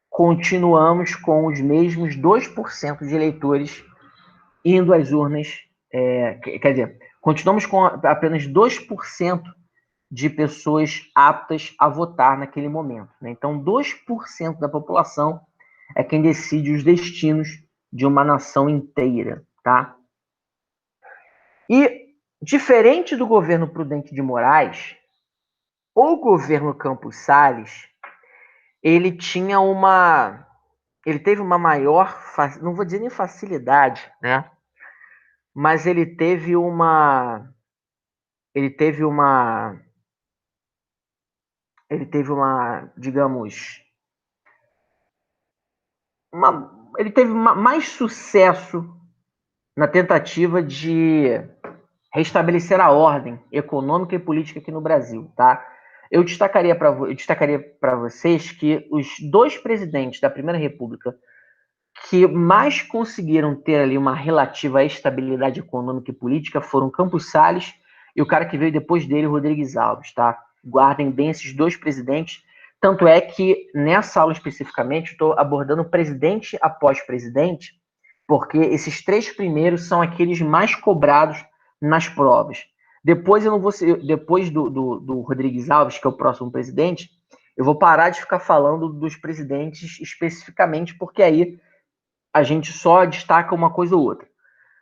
Continuamos com os mesmos 2% de eleitores indo às urnas. Quer dizer, continuamos com apenas 2% de pessoas aptas a votar naquele momento, né? Então, 2% da população é quem decide os destinos de uma nação inteira, tá? E, diferente do governo Prudente de Moraes, o governo Campos Salles, ele teve uma maior, não vou dizer nem facilidade, né? Mas ele teve uma, digamos, ele teve mais sucesso na tentativa de restabelecer a ordem econômica e política aqui no Brasil, tá? Eu destacaria para vocês que os dois presidentes da Primeira República que mais conseguiram ter ali uma relativa estabilidade econômica e política foram Campos Salles e o cara que veio depois dele, Rodrigues Alves, tá? Guardem bem esses dois presidentes. Tanto é que nessa aula especificamente estou abordando presidente após presidente, porque esses três primeiros são aqueles mais cobrados nas provas. Depois eu não vou ser, depois do Rodrigues Alves, que é o próximo presidente, eu vou parar de ficar falando dos presidentes especificamente, porque aí a gente só destaca uma coisa ou outra.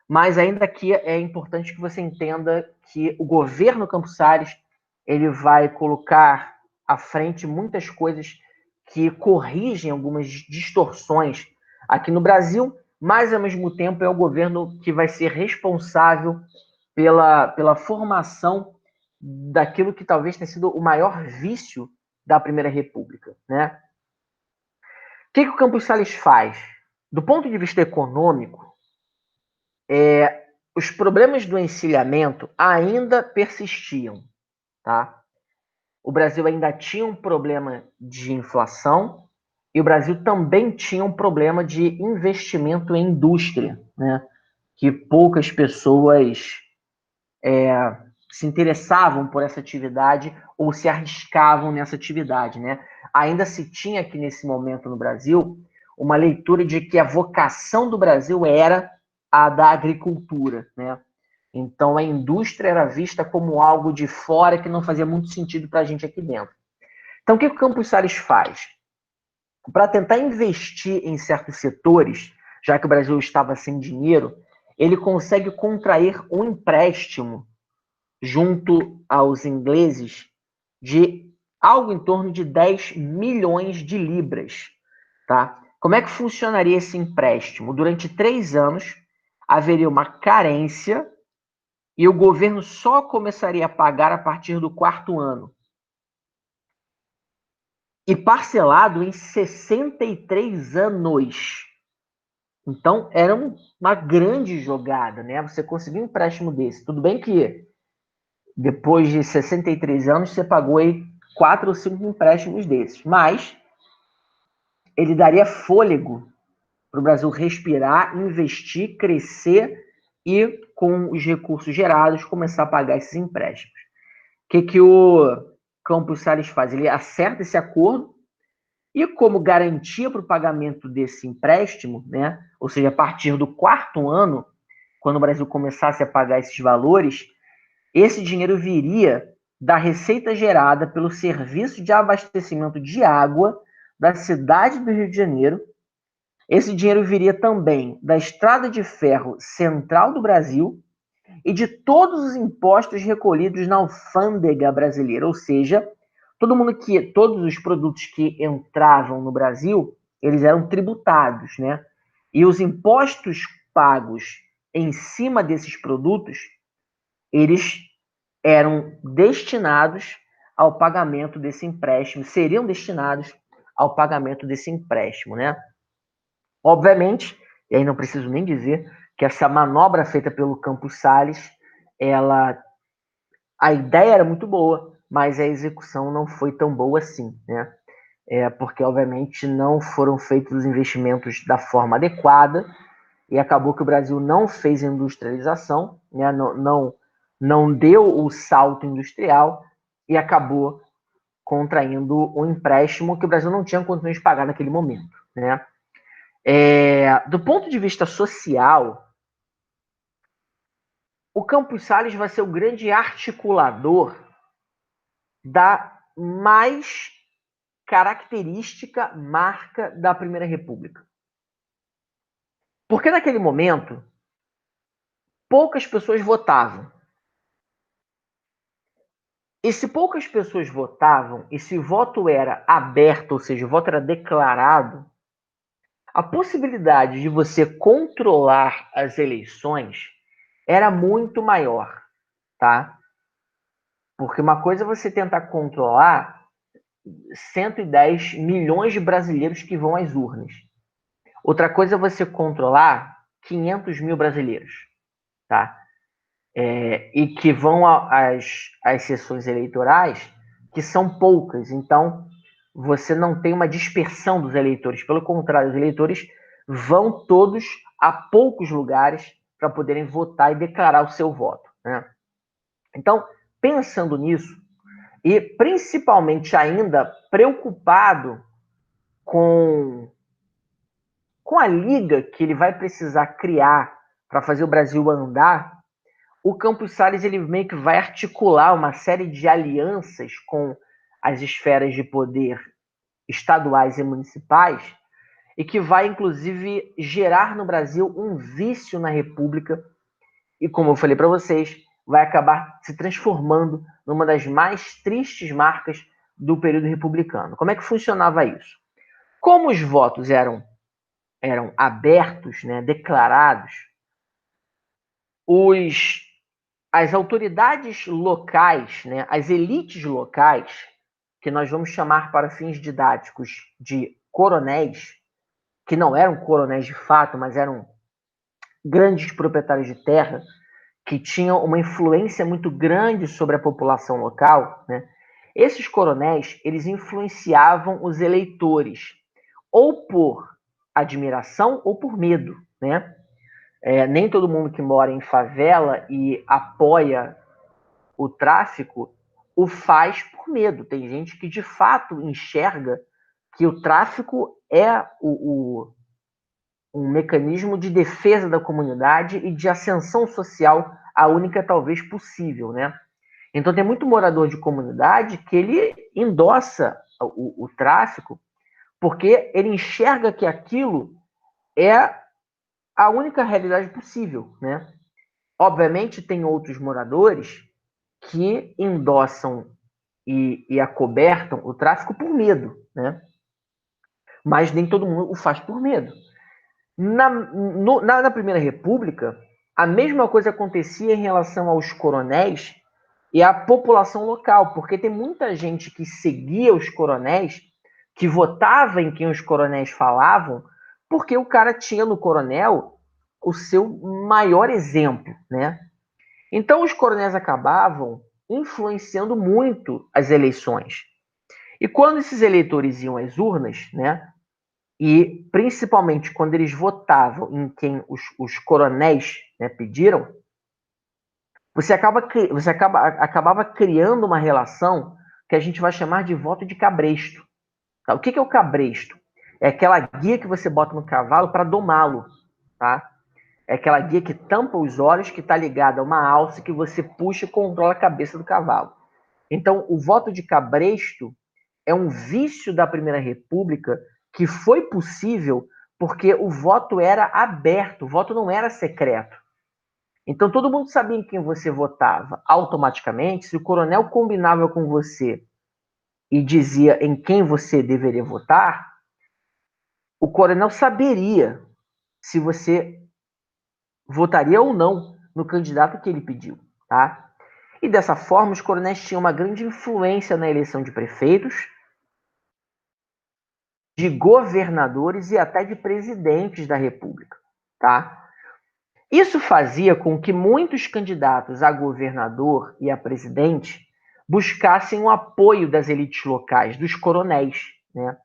Mas ainda aqui é importante que você entenda que o governo Campos Salles ele vai colocar à frente muitas coisas que corrigem algumas distorções aqui no Brasil, mas ao mesmo tempo é o governo que vai ser responsável pela formação daquilo que talvez tenha sido o maior vício da Primeira República, né? O que o Campos Salles faz? Do ponto de vista econômico, os problemas do encilhamento ainda persistiam, tá? O Brasil ainda tinha um problema de inflação e o Brasil também tinha um problema de investimento em indústria, né? Que poucas pessoas se interessavam por essa atividade ou se arriscavam nessa atividade, né? Ainda se tinha aqui nesse momento no Brasil uma leitura de que a vocação do Brasil era a da agricultura, né? Então a indústria era vista como algo de fora que não fazia muito sentido para a gente aqui dentro. Então o que o Campos Salles faz? Para tentar investir em certos setores, já que o Brasil estava sem dinheiro, ele consegue contrair um empréstimo junto aos ingleses de algo em torno de 10 milhões de libras. Tá? Como é que funcionaria esse empréstimo? Durante 3 anos, haveria uma carência e o governo só começaria a pagar a partir do 4º ano. E parcelado em 63 anos. Então, era uma grande jogada, né? Você conseguir um empréstimo desse. Tudo bem que depois de 63 anos, você pagou aí 4 ou 5 empréstimos desses. Mas ele daria fôlego para o Brasil respirar, investir, crescer e, com os recursos gerados, começar a pagar esses empréstimos. O que o Campos Salles faz? Ele acerta esse acordo e, como garantia para o pagamento desse empréstimo, né, ou seja, a partir do 4º ano, quando o Brasil começasse a pagar esses valores, esse dinheiro viria da receita gerada pelo serviço de abastecimento de água da cidade do Rio de Janeiro. Esse dinheiro viria também da Estrada de Ferro Central do Brasil e de todos os impostos recolhidos na alfândega brasileira, ou seja, todos os produtos que entravam no Brasil, eles eram tributados, né? E os impostos pagos em cima desses produtos, eles eram destinados ao pagamento desse empréstimo, seriam destinados ao pagamento desse empréstimo, né? Obviamente, e aí não preciso nem dizer que essa manobra feita pelo Campos Salles, a ideia era muito boa, mas a execução não foi tão boa assim, né? Porque obviamente não foram feitos os investimentos da forma adequada e acabou que o Brasil não fez industrialização, né? Não deu o salto industrial e acabou contraindo um empréstimo que o Brasil não tinha condições de pagar naquele momento, né? Do ponto de vista social, o Campos Salles vai ser o grande articulador da mais característica marca da Primeira República. Porque naquele momento, poucas pessoas votavam. E se poucas pessoas votavam, e se o voto era aberto, ou seja, o voto era declarado, a possibilidade de você controlar as eleições era muito maior, tá? Porque uma coisa é você tentar controlar 110 milhões de brasileiros que vão às urnas. Outra coisa é você controlar 500 mil brasileiros, tá? E que vão às sessões eleitorais, que são poucas. Então, você não tem uma dispersão dos eleitores. Pelo contrário, os eleitores vão todos a poucos lugares para poderem votar e declarar o seu voto, né? Então, pensando nisso, e principalmente ainda preocupado com a liga que ele vai precisar criar para fazer o Brasil andar, o Campos Salles ele meio que vai articular uma série de alianças com as esferas de poder estaduais e municipais e que vai, inclusive, gerar no Brasil um vício na República e, como eu falei para vocês, vai acabar se transformando numa das mais tristes marcas do período republicano. Como é que funcionava isso? Como os votos eram eram abertos, né, declarados, as autoridades locais, né, as elites locais, que nós vamos chamar para fins didáticos de coronéis, que não eram coronéis de fato, mas eram grandes proprietários de terra, que tinham uma influência muito grande sobre a população local, né? Esses coronéis, eles influenciavam os eleitores, ou por admiração ou por medo, né? Nem todo mundo que mora em favela e apoia o tráfico o faz por medo. Tem gente que de fato enxerga que o tráfico é um mecanismo de defesa da comunidade e de ascensão social, a única talvez possível, né? Então tem muito morador de comunidade que ele endossa o tráfico porque ele enxerga que aquilo é a única realidade possível, né? Obviamente tem outros moradores que endossam e acobertam o tráfico por medo, né? Mas nem todo mundo o faz por medo. Na Primeira República, a mesma coisa acontecia em relação aos coronéis e à população local, porque tem muita gente que seguia os coronéis, que votava em quem os coronéis falavam, porque o cara tinha no coronel o seu maior exemplo, né? Então os coronéis acabavam influenciando muito as eleições. E quando esses eleitores iam às urnas, né, e principalmente quando eles votavam em quem os coronéis, né, pediram, acabava criando uma relação que a gente vai chamar de voto de cabresto. Tá? O que é o cabresto? É aquela guia que você bota no cavalo para domá-lo. Tá? É aquela guia que tampa os olhos, que está ligada a uma alça que você puxa e controla a cabeça do cavalo. Então, o voto de cabresto é um vício da Primeira República que foi possível porque o voto era aberto, o voto não era secreto. Então, todo mundo sabia em quem você votava. Automaticamente, se o coronel combinava com você e dizia em quem você deveria votar, o coronel saberia se você votaria ou não no candidato que ele pediu, tá? E dessa forma, os coronéis tinham uma grande influência na eleição de prefeitos, de governadores e até de presidentes da República, tá? Isso fazia com que muitos candidatos a governador e a presidente buscassem o apoio das elites locais, dos coronéis, né?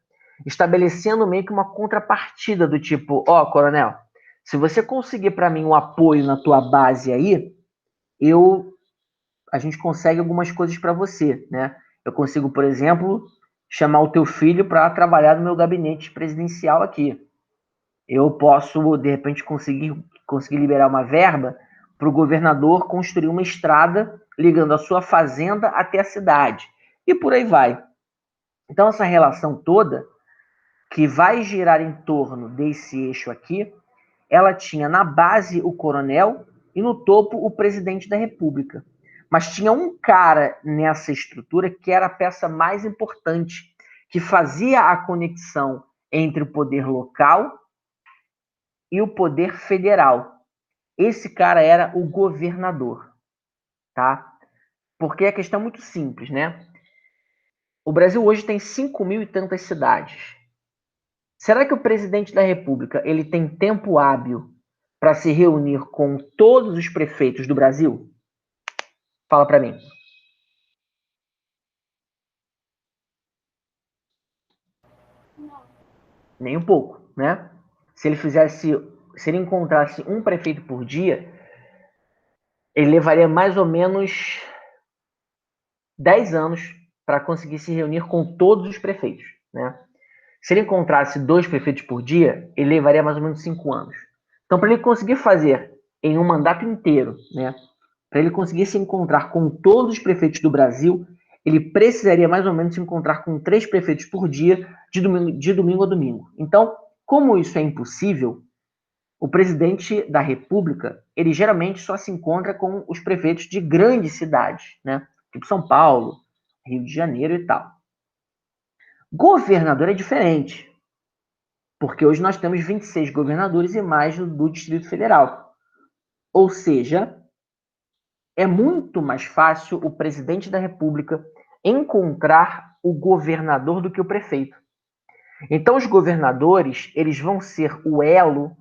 Estabelecendo meio que uma contrapartida do tipo, ó, coronel, se você conseguir para mim um apoio na tua base aí, a gente consegue algumas coisas para você, né? Eu consigo, por exemplo, chamar o teu filho para trabalhar no meu gabinete presidencial aqui. Eu posso, de repente, conseguir liberar uma verba para o governador construir uma estrada ligando a sua fazenda até a cidade. E por aí vai. Então, essa relação toda, que vai girar em torno desse eixo aqui, ela tinha na base o coronel e no topo o presidente da República. Mas tinha um cara nessa estrutura que era a peça mais importante, que fazia a conexão entre o poder local e o poder federal. Esse cara era o governador, tá? Porque a questão é muito simples, né? O Brasil hoje tem 5.000 e tantas cidades. Será que o presidente da República ele tem tempo hábil para se reunir com todos os prefeitos do Brasil? Fala para mim. Nem um pouco, né? Se ele encontrasse um prefeito por dia, ele levaria mais ou menos 10 anos para conseguir se reunir com todos os prefeitos, né? Se ele encontrasse 2 prefeitos por dia, ele levaria mais ou menos 5 anos. Então, para ele conseguir fazer em um mandato inteiro, né? Para ele conseguir se encontrar com todos os prefeitos do Brasil, ele precisaria mais ou menos se encontrar com 3 prefeitos por dia, de domingo a domingo. Então, como isso é impossível, o presidente da República, ele geralmente só se encontra com os prefeitos de grandes cidades, né? Tipo São Paulo, Rio de Janeiro e tal. Governador é diferente. Porque hoje nós temos 26 governadores e mais do Distrito Federal. Ou seja, é muito mais fácil o presidente da República encontrar o governador do que o prefeito. Então, os governadores, eles vão ser o elo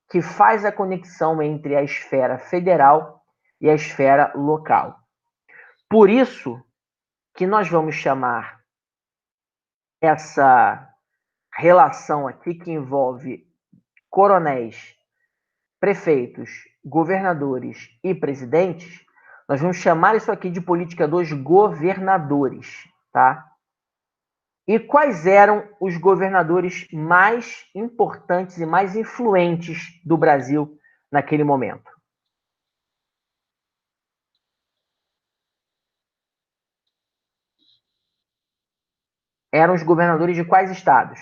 que faz a conexão entre a esfera federal e a esfera local. Por isso que nós vamos chamar essa relação aqui que envolve coronéis, prefeitos, governadores e presidentes, nós vamos chamar isso aqui de política dos governadores, tá? E quais eram os governadores mais importantes e mais influentes do Brasil naquele momento? Eram os governadores de quais estados?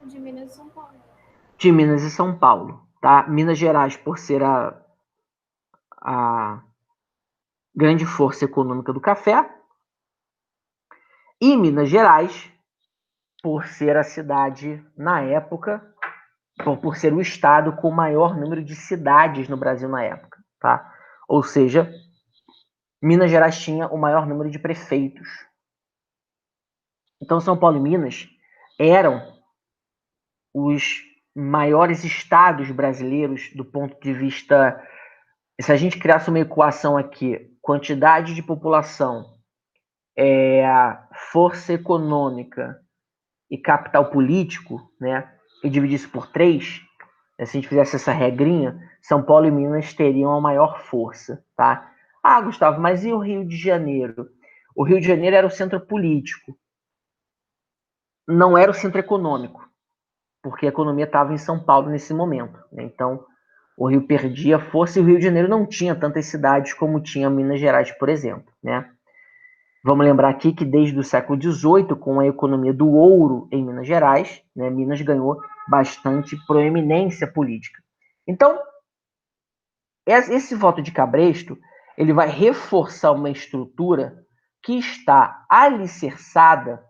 De Minas e São Paulo. De Minas e São Paulo, tá? Minas Gerais, por ser a grande força econômica do café, e Minas Gerais, por ser a cidade, na época, por ser o estado com o maior número de cidades no Brasil na época, tá? Ou seja, Minas Gerais tinha o maior número de prefeitos. Então, São Paulo e Minas eram os maiores estados brasileiros do ponto de vista. Se a gente criasse uma equação aqui, quantidade de população, força econômica e capital político, né, e dividisse por 3, se a gente fizesse essa regrinha, São Paulo e Minas teriam a maior força, tá? Ah, Gustavo, mas e o Rio de Janeiro? O Rio de Janeiro era o centro político, não era o centro econômico, porque a economia estava em São Paulo nesse momento, né? Então, o Rio perdia força e o Rio de Janeiro não tinha tantas cidades como tinha Minas Gerais, por exemplo, né? Vamos lembrar aqui que desde o século XVIII, com a economia do ouro em Minas Gerais, né, Minas ganhou bastante proeminência política. Então, esse voto de Cabresto, ele vai reforçar uma estrutura que está alicerçada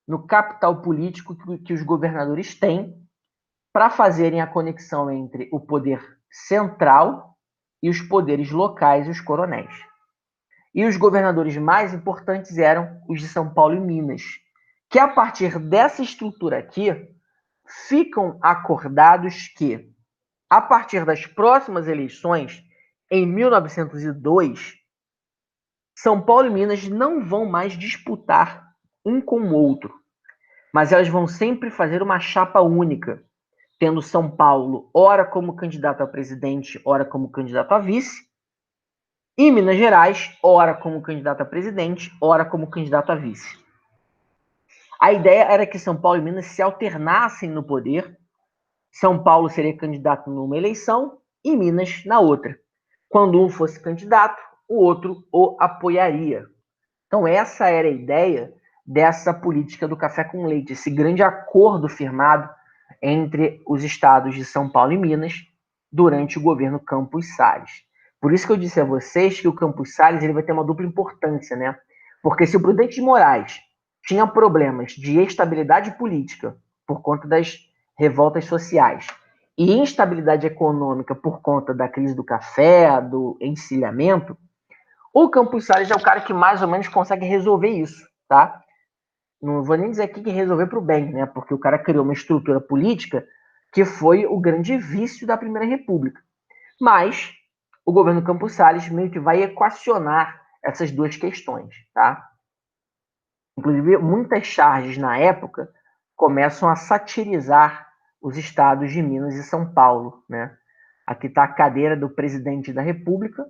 no capital político que os governadores têm para fazerem a conexão entre o poder central e os poderes locais e os coronéis. E os governadores mais importantes eram os de São Paulo e Minas, que a partir dessa estrutura aqui, ficam acordados que, a partir das próximas eleições, em 1902, São Paulo e Minas não vão mais disputar um com o outro, mas elas vão sempre fazer uma chapa única, tendo São Paulo ora como candidato a presidente, ora como candidato a vice, e Minas Gerais, ora como candidato a presidente, ora como candidato a vice. A ideia era que São Paulo e Minas se alternassem no poder. São Paulo seria candidato numa eleição e Minas na outra. Quando um fosse candidato, o outro o apoiaria. Então essa era a ideia dessa política do café com leite, esse grande acordo firmado entre os estados de São Paulo e Minas durante o governo Campos Salles. Por isso que eu disse a vocês que o Campos Salles ele vai ter uma dupla importância, né? Porque se o Prudente de Moraes tinha problemas de estabilidade política por conta das revoltas sociais e instabilidade econômica por conta da crise do café, do encilhamento, o Campos Salles é o cara que mais ou menos consegue resolver isso, tá? Não vou nem dizer aqui que resolver para o bem, né? Porque o cara criou uma estrutura política que foi o grande vício da Primeira República. Mas o governo Campos Salles meio que vai equacionar essas duas questões, tá? Inclusive, muitas charges na época começam a satirizar os estados de Minas e São Paulo, né? Aqui está a cadeira do presidente da República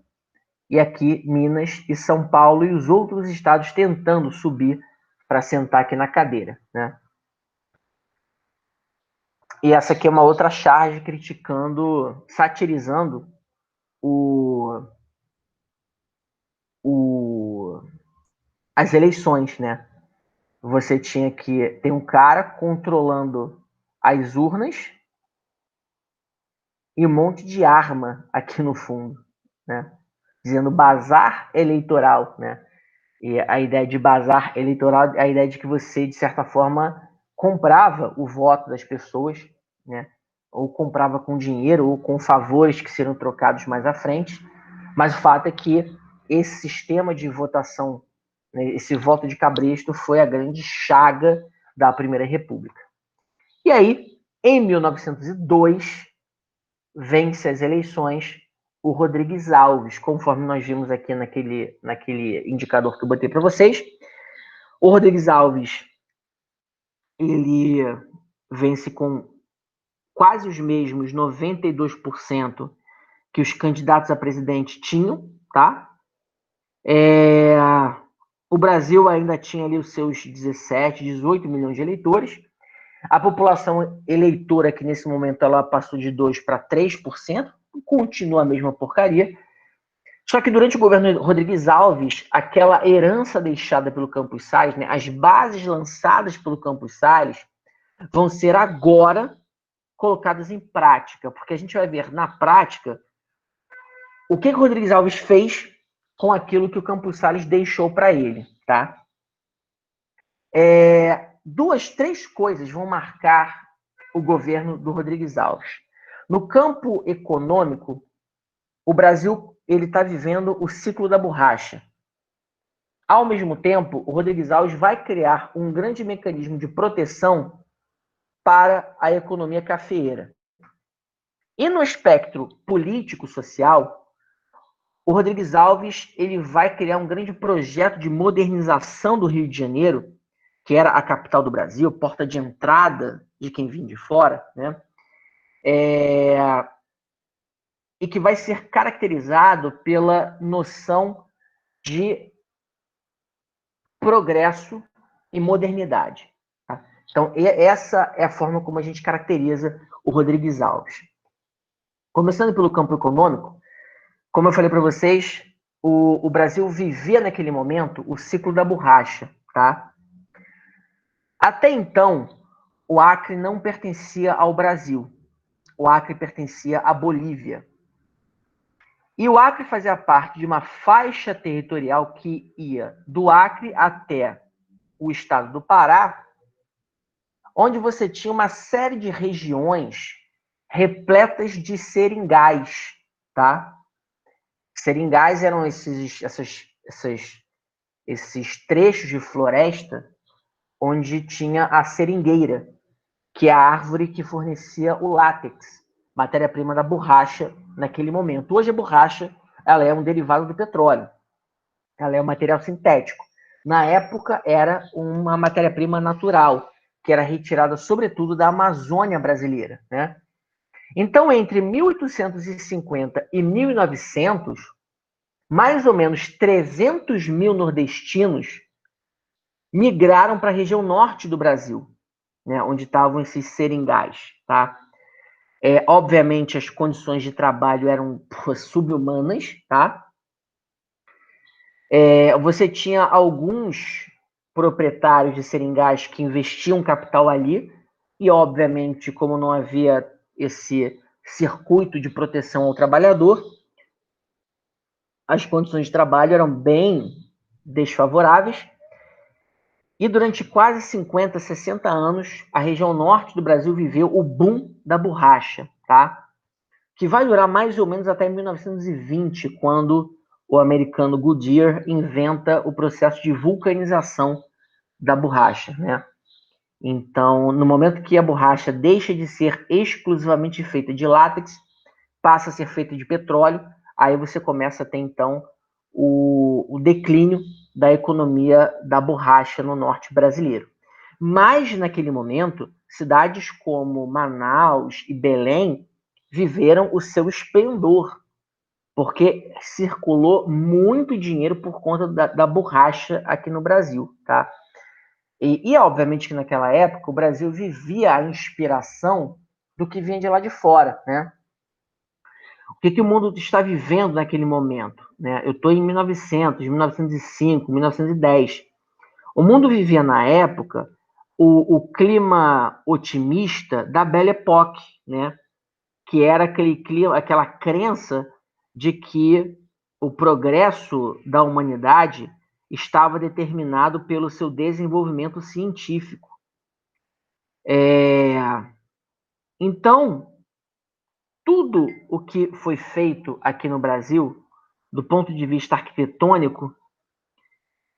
e aqui Minas e São Paulo e os outros estados tentando subir para sentar aqui na cadeira, né? E essa aqui é uma outra charge criticando, satirizando as eleições, né? Você tinha que ter um cara controlando as urnas e um monte de arma aqui no fundo, né? dizendo bazar eleitoral, né? E a ideia de bazar eleitoral é a ideia de que você, de certa forma, comprava o voto das pessoas, né? Ou comprava com dinheiro, ou com favores que serão trocados mais à frente. Mas o fato é que esse sistema de votação, né, esse voto de cabresto, foi a grande chaga da Primeira República. E aí, em 1902, vence as eleições o Rodrigues Alves, conforme nós vimos aqui naquele indicador que eu botei para vocês. O Rodrigues Alves, ele vence com quase os mesmos 92% que os candidatos a presidente tinham, tá? O Brasil ainda tinha ali os seus 17, 18 milhões de eleitores. A população eleitora, que nesse momento ela passou de 2% para 3%, continua a mesma porcaria. Só que durante o governo Rodrigues Alves, aquela herança deixada pelo Campos Salles, né, as bases lançadas pelo Campos Salles, vão ser agora colocadas em prática, porque a gente vai ver na prática o que o Rodrigues Alves fez com aquilo que o Campos Salles deixou para ele, tá? Três coisas vão marcar o governo do Rodrigues Alves. No campo econômico, o Brasil ele está vivendo o ciclo da borracha. Ao mesmo tempo, o Rodrigues Alves vai criar um grande mecanismo de proteção para a economia cafeeira. E no espectro político-social, o Rodrigues Alves ele vai criar um grande projeto de modernização do Rio de Janeiro, que era a capital do Brasil, porta de entrada de quem vinha de fora, né? E que vai ser caracterizado pela noção de progresso e modernidade. Tá? Então, essa é a forma como a gente caracteriza o Rodrigues Alves. Começando pelo campo econômico, como eu falei para vocês, o Brasil vivia naquele momento o ciclo da borracha. Tá? Até então, o Acre não pertencia ao Brasil. O Acre pertencia à Bolívia. E o Acre fazia parte de uma faixa territorial que ia do Acre até o estado do Pará, onde você tinha uma série de regiões repletas de seringais, tá? Seringais eram esses trechos de floresta onde tinha a seringueira, que é a árvore que fornecia o látex, matéria-prima da borracha naquele momento. Hoje a borracha ela é um derivado do petróleo, ela é um material sintético. Na época era uma matéria-prima natural, que era retirada sobretudo da Amazônia brasileira, né? Então, entre 1850 e 1900, mais ou menos 300 mil nordestinos migraram para a região norte do Brasil, né, onde estavam esses seringais, tá? Obviamente, as condições de trabalho eram sub-humanas, tá? Você tinha alguns proprietários de seringais que investiam capital ali, e, obviamente, como não havia esse circuito de proteção ao trabalhador, as condições de trabalho eram bem desfavoráveis, e durante quase 50, 60 anos, a região norte do Brasil viveu o boom da borracha, tá? Que vai durar mais ou menos até 1920, quando o americano Goodyear inventa o processo de vulcanização da borracha, né? Então, no momento que a borracha deixa de ser exclusivamente feita de látex, passa a ser feita de petróleo, aí você começa a ter, então, o declínio da economia da borracha no norte brasileiro. Mas, naquele momento, cidades como Manaus e Belém viveram o seu esplendor, porque circulou muito dinheiro por conta da borracha aqui no Brasil, tá? E, obviamente, que naquela época o Brasil vivia a inspiração do que vinha de lá de fora, né? O que o mundo está vivendo naquele momento, né? Eu estou em 1900, 1905, 1910. O mundo vivia, na época, o clima otimista da Belle Époque, né? Que era aquele clima, aquela crença de que o progresso da humanidade estava determinado pelo seu desenvolvimento científico. Então, tudo o que foi feito aqui no Brasil, do ponto de vista arquitetônico,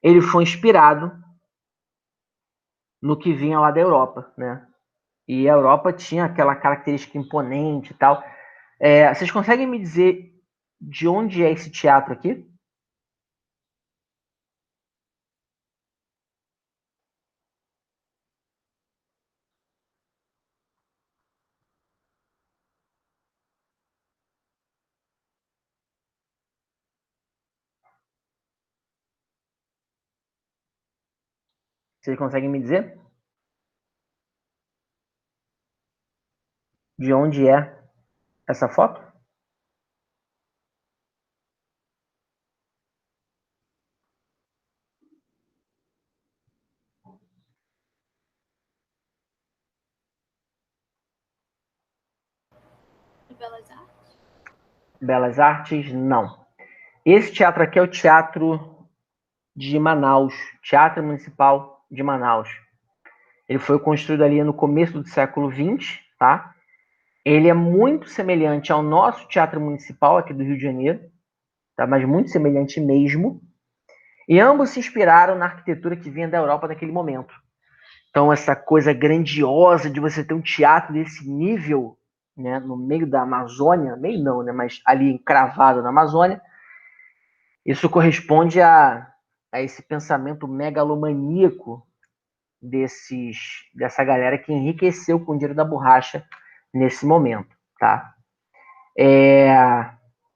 ele foi inspirado no que vinha lá da Europa, né? E a Europa tinha aquela característica imponente e tal. Vocês conseguem me dizer de onde é esse teatro aqui? Vocês conseguem me dizer de onde é essa foto? Belas Artes? Belas Artes, não. Esse teatro aqui é o Teatro de Manaus, Teatro Municipal de Manaus. Ele foi construído ali no começo do século XX, tá? Ele é muito semelhante ao nosso Teatro Municipal aqui do Rio de Janeiro, tá? Mas muito semelhante mesmo. E ambos se inspiraram na arquitetura que vinha da Europa naquele momento. Então, essa coisa grandiosa de você ter um teatro desse nível, né, no meio da Amazônia, meio não, né, mas ali encravado na Amazônia, isso corresponde a esse pensamento megalomaníaco dessa galera que enriqueceu com o dinheiro da borracha nesse momento, tá? E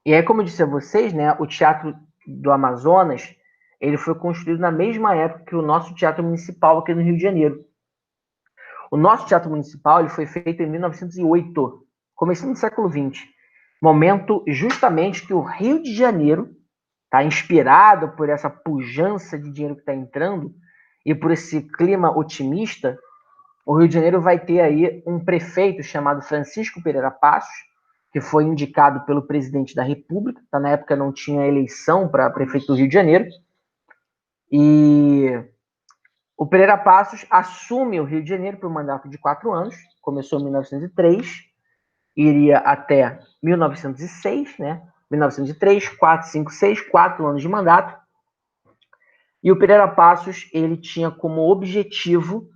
aí, como eu disse a vocês, né, o Teatro do Amazonas, ele foi construído na mesma época que o nosso Teatro Municipal aqui no Rio de Janeiro. O nosso Teatro Municipal ele foi feito em 1908, começando no século XX, momento justamente que o Rio de Janeiro está inspirado por essa pujança de dinheiro que está entrando e por esse clima otimista. O Rio de Janeiro vai ter aí um prefeito chamado Francisco Pereira Passos, que foi indicado pelo presidente da República, tá? Na época não tinha eleição para prefeito do Rio de Janeiro, e o Pereira Passos assume o Rio de Janeiro por um mandato de 4 anos, começou em 1903, iria até 1906, né? 1903, 4, 5, 6, 4 anos de mandato. E o Pereira Passos, ele tinha como objetivo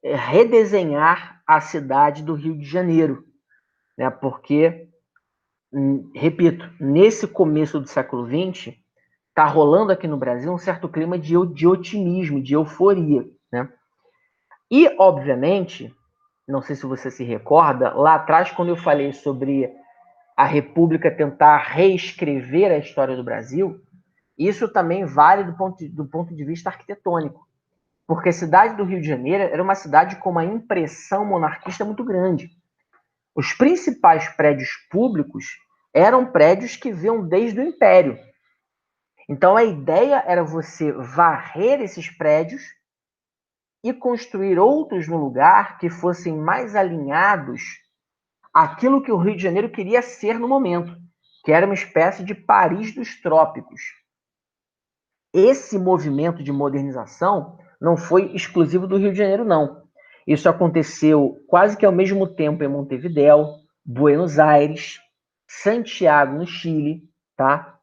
redesenhar a cidade do Rio de Janeiro, né? Porque, repito, nesse começo do século XX, está rolando aqui no Brasil um certo clima de otimismo, de euforia, né? E, obviamente, não sei se você se recorda, lá atrás, quando eu falei sobre a República tentar reescrever a história do Brasil, isso também vale do ponto de vista arquitetônico. Porque a cidade do Rio de Janeiro era uma cidade com uma impressão monarquista muito grande. Os principais prédios públicos eram prédios que vinham desde o Império. Então a ideia era você varrer esses prédios e construir outros no lugar que fossem mais alinhados àquilo que o Rio de Janeiro queria ser no momento, que era uma espécie de Paris dos trópicos. Esse movimento de modernização não foi exclusivo do Rio de Janeiro, não. Isso aconteceu quase que ao mesmo tempo em Montevidéu, Buenos Aires, Santiago, no Chile, tá?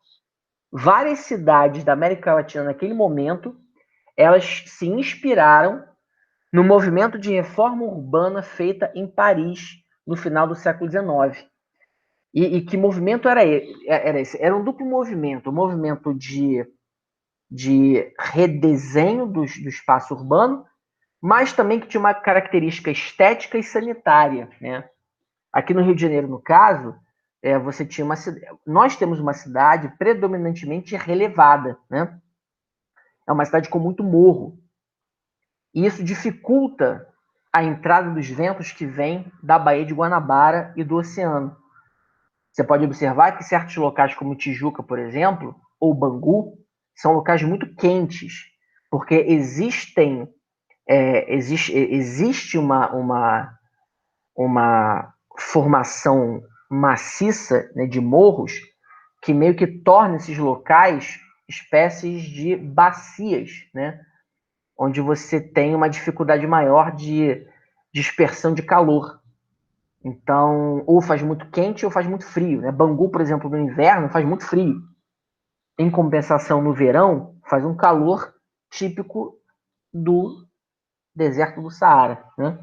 Várias cidades da América Latina naquele momento, elas se inspiraram no movimento de reforma urbana feita em Paris no final do século XIX. E que movimento era esse? Era um duplo movimento, um movimento de redesenho do espaço urbano, mas também que tinha uma característica estética e sanitária, né? Aqui no Rio de Janeiro, no caso, você tinha nós temos uma cidade predominantemente relevada, né? É uma cidade com muito morro. E isso dificulta a entrada dos ventos que vêm da Baía de Guanabara e do oceano. Você pode observar que certos locais, como Tijuca, por exemplo, ou Bangu, são locais muito quentes, porque existe uma formação maciça, né, de morros que meio que torna esses locais espécies de bacias, né? Onde você tem uma dificuldade maior de dispersão de calor. Então, ou faz muito quente ou faz muito frio, né? Bangu, por exemplo, no inverno faz muito frio. Em compensação, no verão, faz um calor típico do deserto do Saara, né?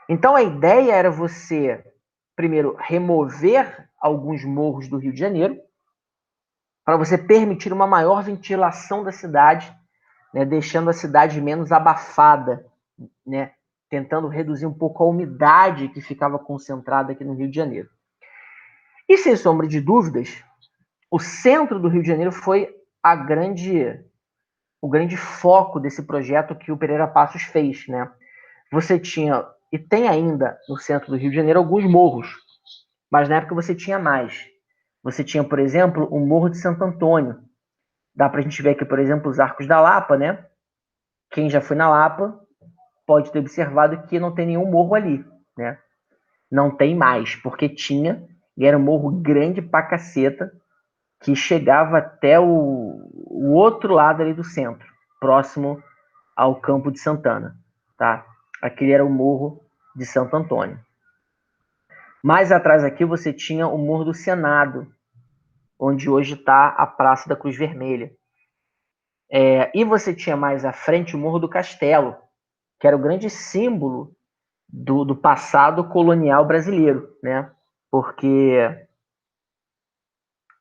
Então, a ideia era você, primeiro, remover alguns morros do Rio de Janeiro, para você permitir uma maior ventilação da cidade, né, deixando a cidade menos abafada, né, tentando reduzir um pouco a umidade que ficava concentrada aqui no Rio de Janeiro. E, sem sombra de dúvidas, o centro do Rio de Janeiro foi o grande foco desse projeto que o Pereira Passos fez, né? Você tinha, e tem ainda no centro do Rio de Janeiro, alguns morros, mas na época você tinha mais. Você tinha, por exemplo, o Morro de Santo Antônio. Dá para a gente ver aqui, por exemplo, os Arcos da Lapa, né? Quem já foi na Lapa pode ter observado que não tem nenhum morro ali, né? Não tem mais, porque tinha, e era um morro grande pra caceta, que chegava até o outro lado ali do centro, próximo ao Campo de Santana, tá? Aquele era o Morro de Santo Antônio. Mais atrás aqui você tinha o Morro do Senado, onde hoje está a Praça da Cruz Vermelha. E você tinha mais à frente o Morro do Castelo, que era o grande símbolo do passado colonial brasileiro, né? Porque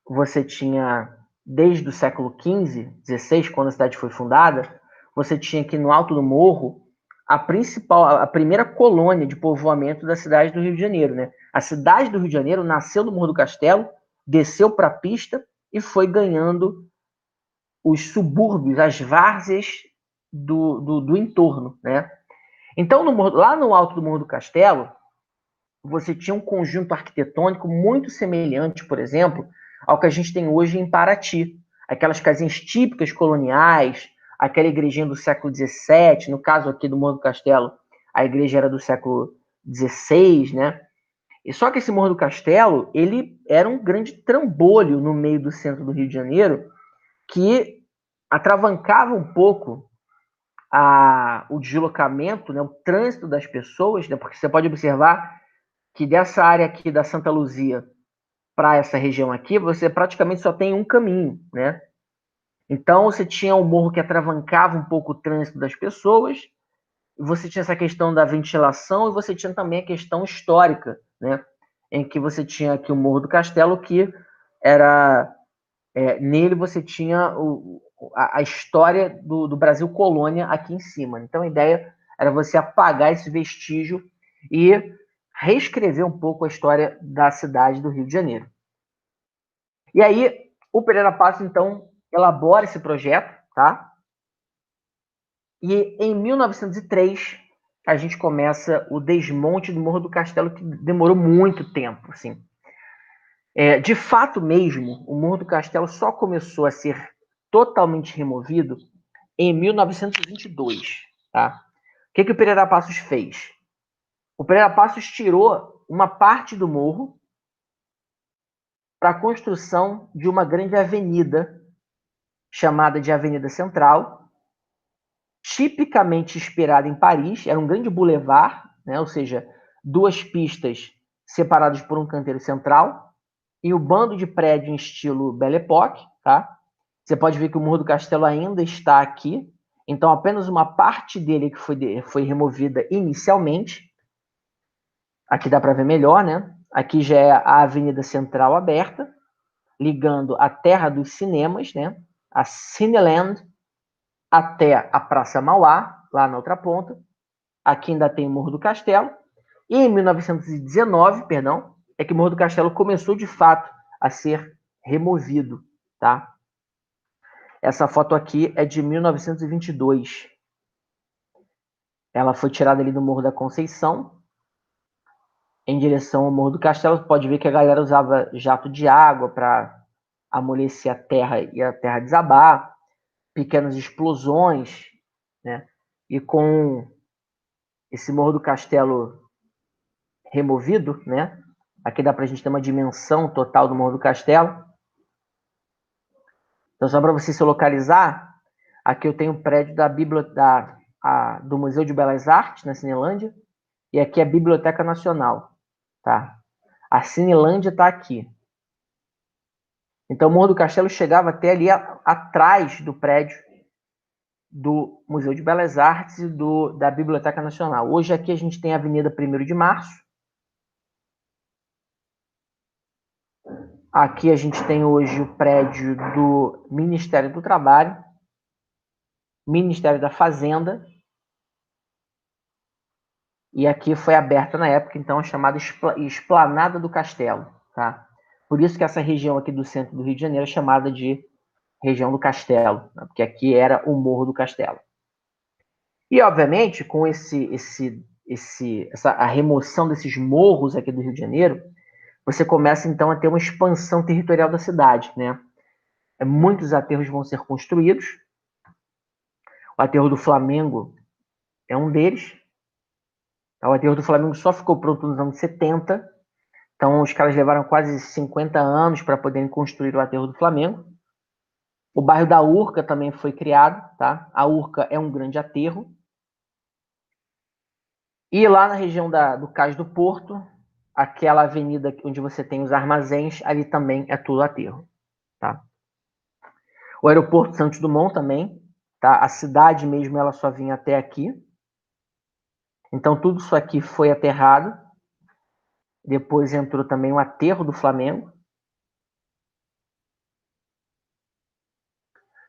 você tinha, desde o século XV, XVI, quando a cidade foi fundada, você tinha aqui no alto do morro a primeira colônia de povoamento da cidade do Rio de Janeiro, né? A cidade do Rio de Janeiro nasceu do Morro do Castelo, desceu para a pista e foi ganhando os subúrbios, as várzeas do entorno, né? Então, lá no alto do Morro do Castelo, você tinha um conjunto arquitetônico muito semelhante, por exemplo, ao que a gente tem hoje em Paraty. Aquelas casinhas típicas coloniais, aquela igrejinha do século XVII, no caso aqui do Morro do Castelo, a igreja era do século XVI, né? E só que esse Morro do Castelo, ele era um grande trambolho no meio do centro do Rio de Janeiro, que atravancava um pouco o deslocamento, né, o trânsito das pessoas, né, porque você pode observar que dessa área aqui da Santa Luzia para essa região aqui, você praticamente só tem um caminho, né? Então você tinha um morro que atravancava um pouco o trânsito das pessoas, você tinha essa questão da ventilação e você tinha também a questão histórica, né? Em que você tinha aqui o Morro do Castelo, que era nele você tinha a história do Brasil colônia aqui em cima. Então a ideia era você apagar esse vestígio e reescrever um pouco a história da cidade do Rio de Janeiro. E aí o Pereira Passos, então, elabora esse projeto, tá? E em 1903 a gente começa o desmonte do Morro do Castelo, que demorou muito tempo, assim. De fato mesmo, o Morro do Castelo só começou a ser totalmente removido em 1922, tá? O que o Pereira Passos fez? O Pereira Passos tirou uma parte do morro para a construção de uma grande avenida, chamada de Avenida Central, tipicamente inspirada em Paris. Era um grande boulevard, né? Ou seja, duas pistas separadas por um canteiro central, e o bando de prédio em estilo Belle Époque, tá? Você pode ver que o Morro do Castelo ainda está aqui, então apenas uma parte dele que foi removida inicialmente. Aqui dá para ver melhor, né? Aqui já é a Avenida Central aberta, ligando a terra dos cinemas, né? A Cineland, até a Praça Mauá, lá na outra ponta. Aqui ainda tem o Morro do Castelo. E em 1919, perdão, é que o Morro do Castelo começou de fato a ser removido, tá? Essa foto aqui é de 1922. Ela foi tirada ali do Morro da Conceição, em direção ao Morro do Castelo. Pode ver que a galera usava jato de água para amolecer a terra e a terra desabar, pequenas explosões, né? E com esse Morro do Castelo removido, né? Aqui dá para a gente ter uma dimensão total do Morro do Castelo. Então, só para você se localizar, aqui eu tenho o prédio do Museu de Belas Artes, na Cinelândia, e aqui é a Biblioteca Nacional, tá? A Cinelândia está aqui. Então, o Morro do Castelo chegava até ali atrás do prédio do Museu de Belas Artes e da Biblioteca Nacional. Hoje aqui a gente tem a Avenida 1º de Março. Aqui a gente tem hoje o prédio do Ministério do Trabalho, Ministério da Fazenda, e aqui foi aberta na época, então, a chamada Esplanada do Castelo, tá? Por isso que essa região aqui do centro do Rio de Janeiro é chamada de região do Castelo, né? Porque aqui era o Morro do Castelo. E, obviamente, com a remoção desses morros aqui do Rio de Janeiro, você começa, então, a ter uma expansão territorial da cidade, né? Muitos aterros vão ser construídos. O aterro do Flamengo é um deles. O aterro do Flamengo só ficou pronto nos anos 70. Então, os caras levaram quase 50 anos para poderem construir o aterro do Flamengo. O bairro da Urca também foi criado, tá? A Urca é um grande aterro. E lá na região do Cais do Porto, aquela avenida onde você tem os armazéns, ali também é tudo aterro, tá? O aeroporto Santos Dumont também, tá? A cidade mesmo, ela só vinha até aqui. Então, tudo isso aqui foi aterrado. Depois entrou também o aterro do Flamengo.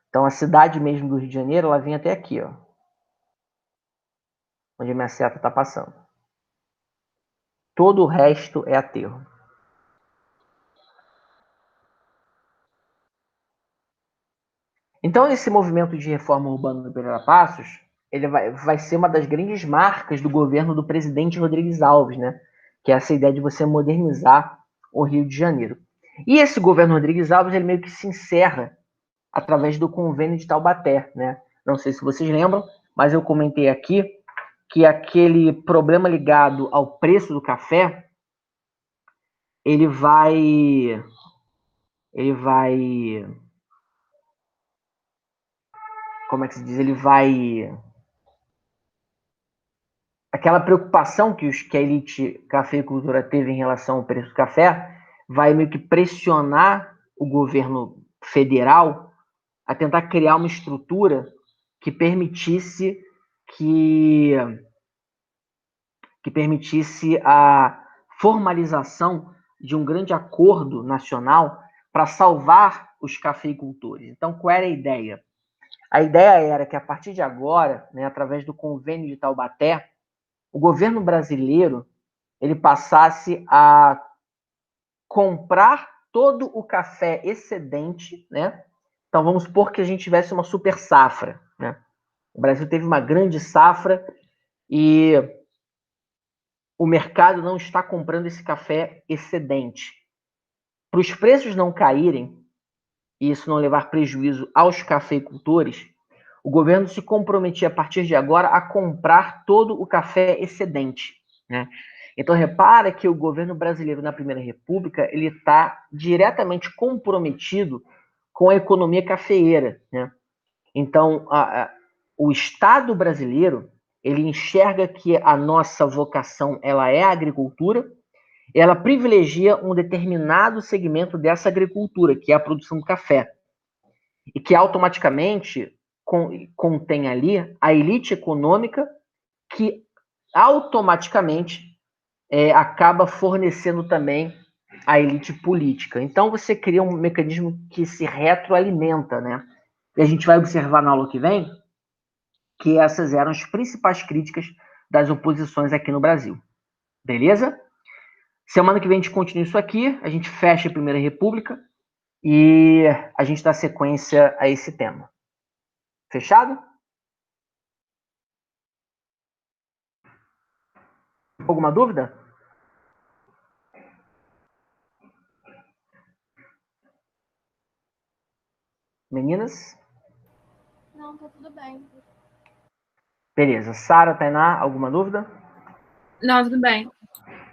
Então, a cidade mesmo do Rio de Janeiro, ela vinha até aqui, ó. Onde a minha seta está passando. Todo o resto é aterro. Então, esse movimento de reforma urbana do Pereira Passos, ele vai ser uma das grandes marcas do governo do presidente Rodrigues Alves, né? Que é essa ideia de você modernizar o Rio de Janeiro. E esse governo Rodrigues Alves, ele meio que se encerra através do Convênio de Taubaté, né? Não sei se vocês lembram, mas eu comentei aqui que aquele problema ligado ao preço do café, ele vai como é que se diz? Aquela preocupação que a elite cafeicultora teve em relação ao preço do café vai meio que pressionar o governo federal a tentar criar uma estrutura que permitisse a formalização de um grande acordo nacional para salvar os cafeicultores. Então, qual era a ideia? A ideia era que, a partir de agora, né, através do Convênio de Taubaté, o governo brasileiro ele passasse a comprar todo o café excedente, né? Então, vamos supor que a gente tivesse uma super safra, né? O Brasil teve uma grande safra e o mercado não está comprando esse café excedente. Para os preços não caírem e isso não levar prejuízo aos cafeicultores, o governo se comprometia a partir de agora a comprar todo o café excedente, né? Então repara que o governo brasileiro na Primeira República ele está diretamente comprometido com a economia cafeeira, né? Então o Estado brasileiro ele enxerga que a nossa vocação ela é a agricultura, ela privilegia um determinado segmento dessa agricultura, que é a produção do café, e que automaticamente contém ali a elite econômica que automaticamente acaba fornecendo também a elite política. Então você cria um mecanismo que se retroalimenta, né? E a gente vai observar na aula que vem que essas eram as principais críticas das oposições aqui no Brasil. Beleza? Semana que vem a gente continua isso aqui, a gente fecha a Primeira República e a gente dá sequência a esse tema. Fechado? Alguma dúvida? Meninas? Não, tá tudo bem. Beleza. Sara, Tainá, alguma dúvida? Não, tudo bem.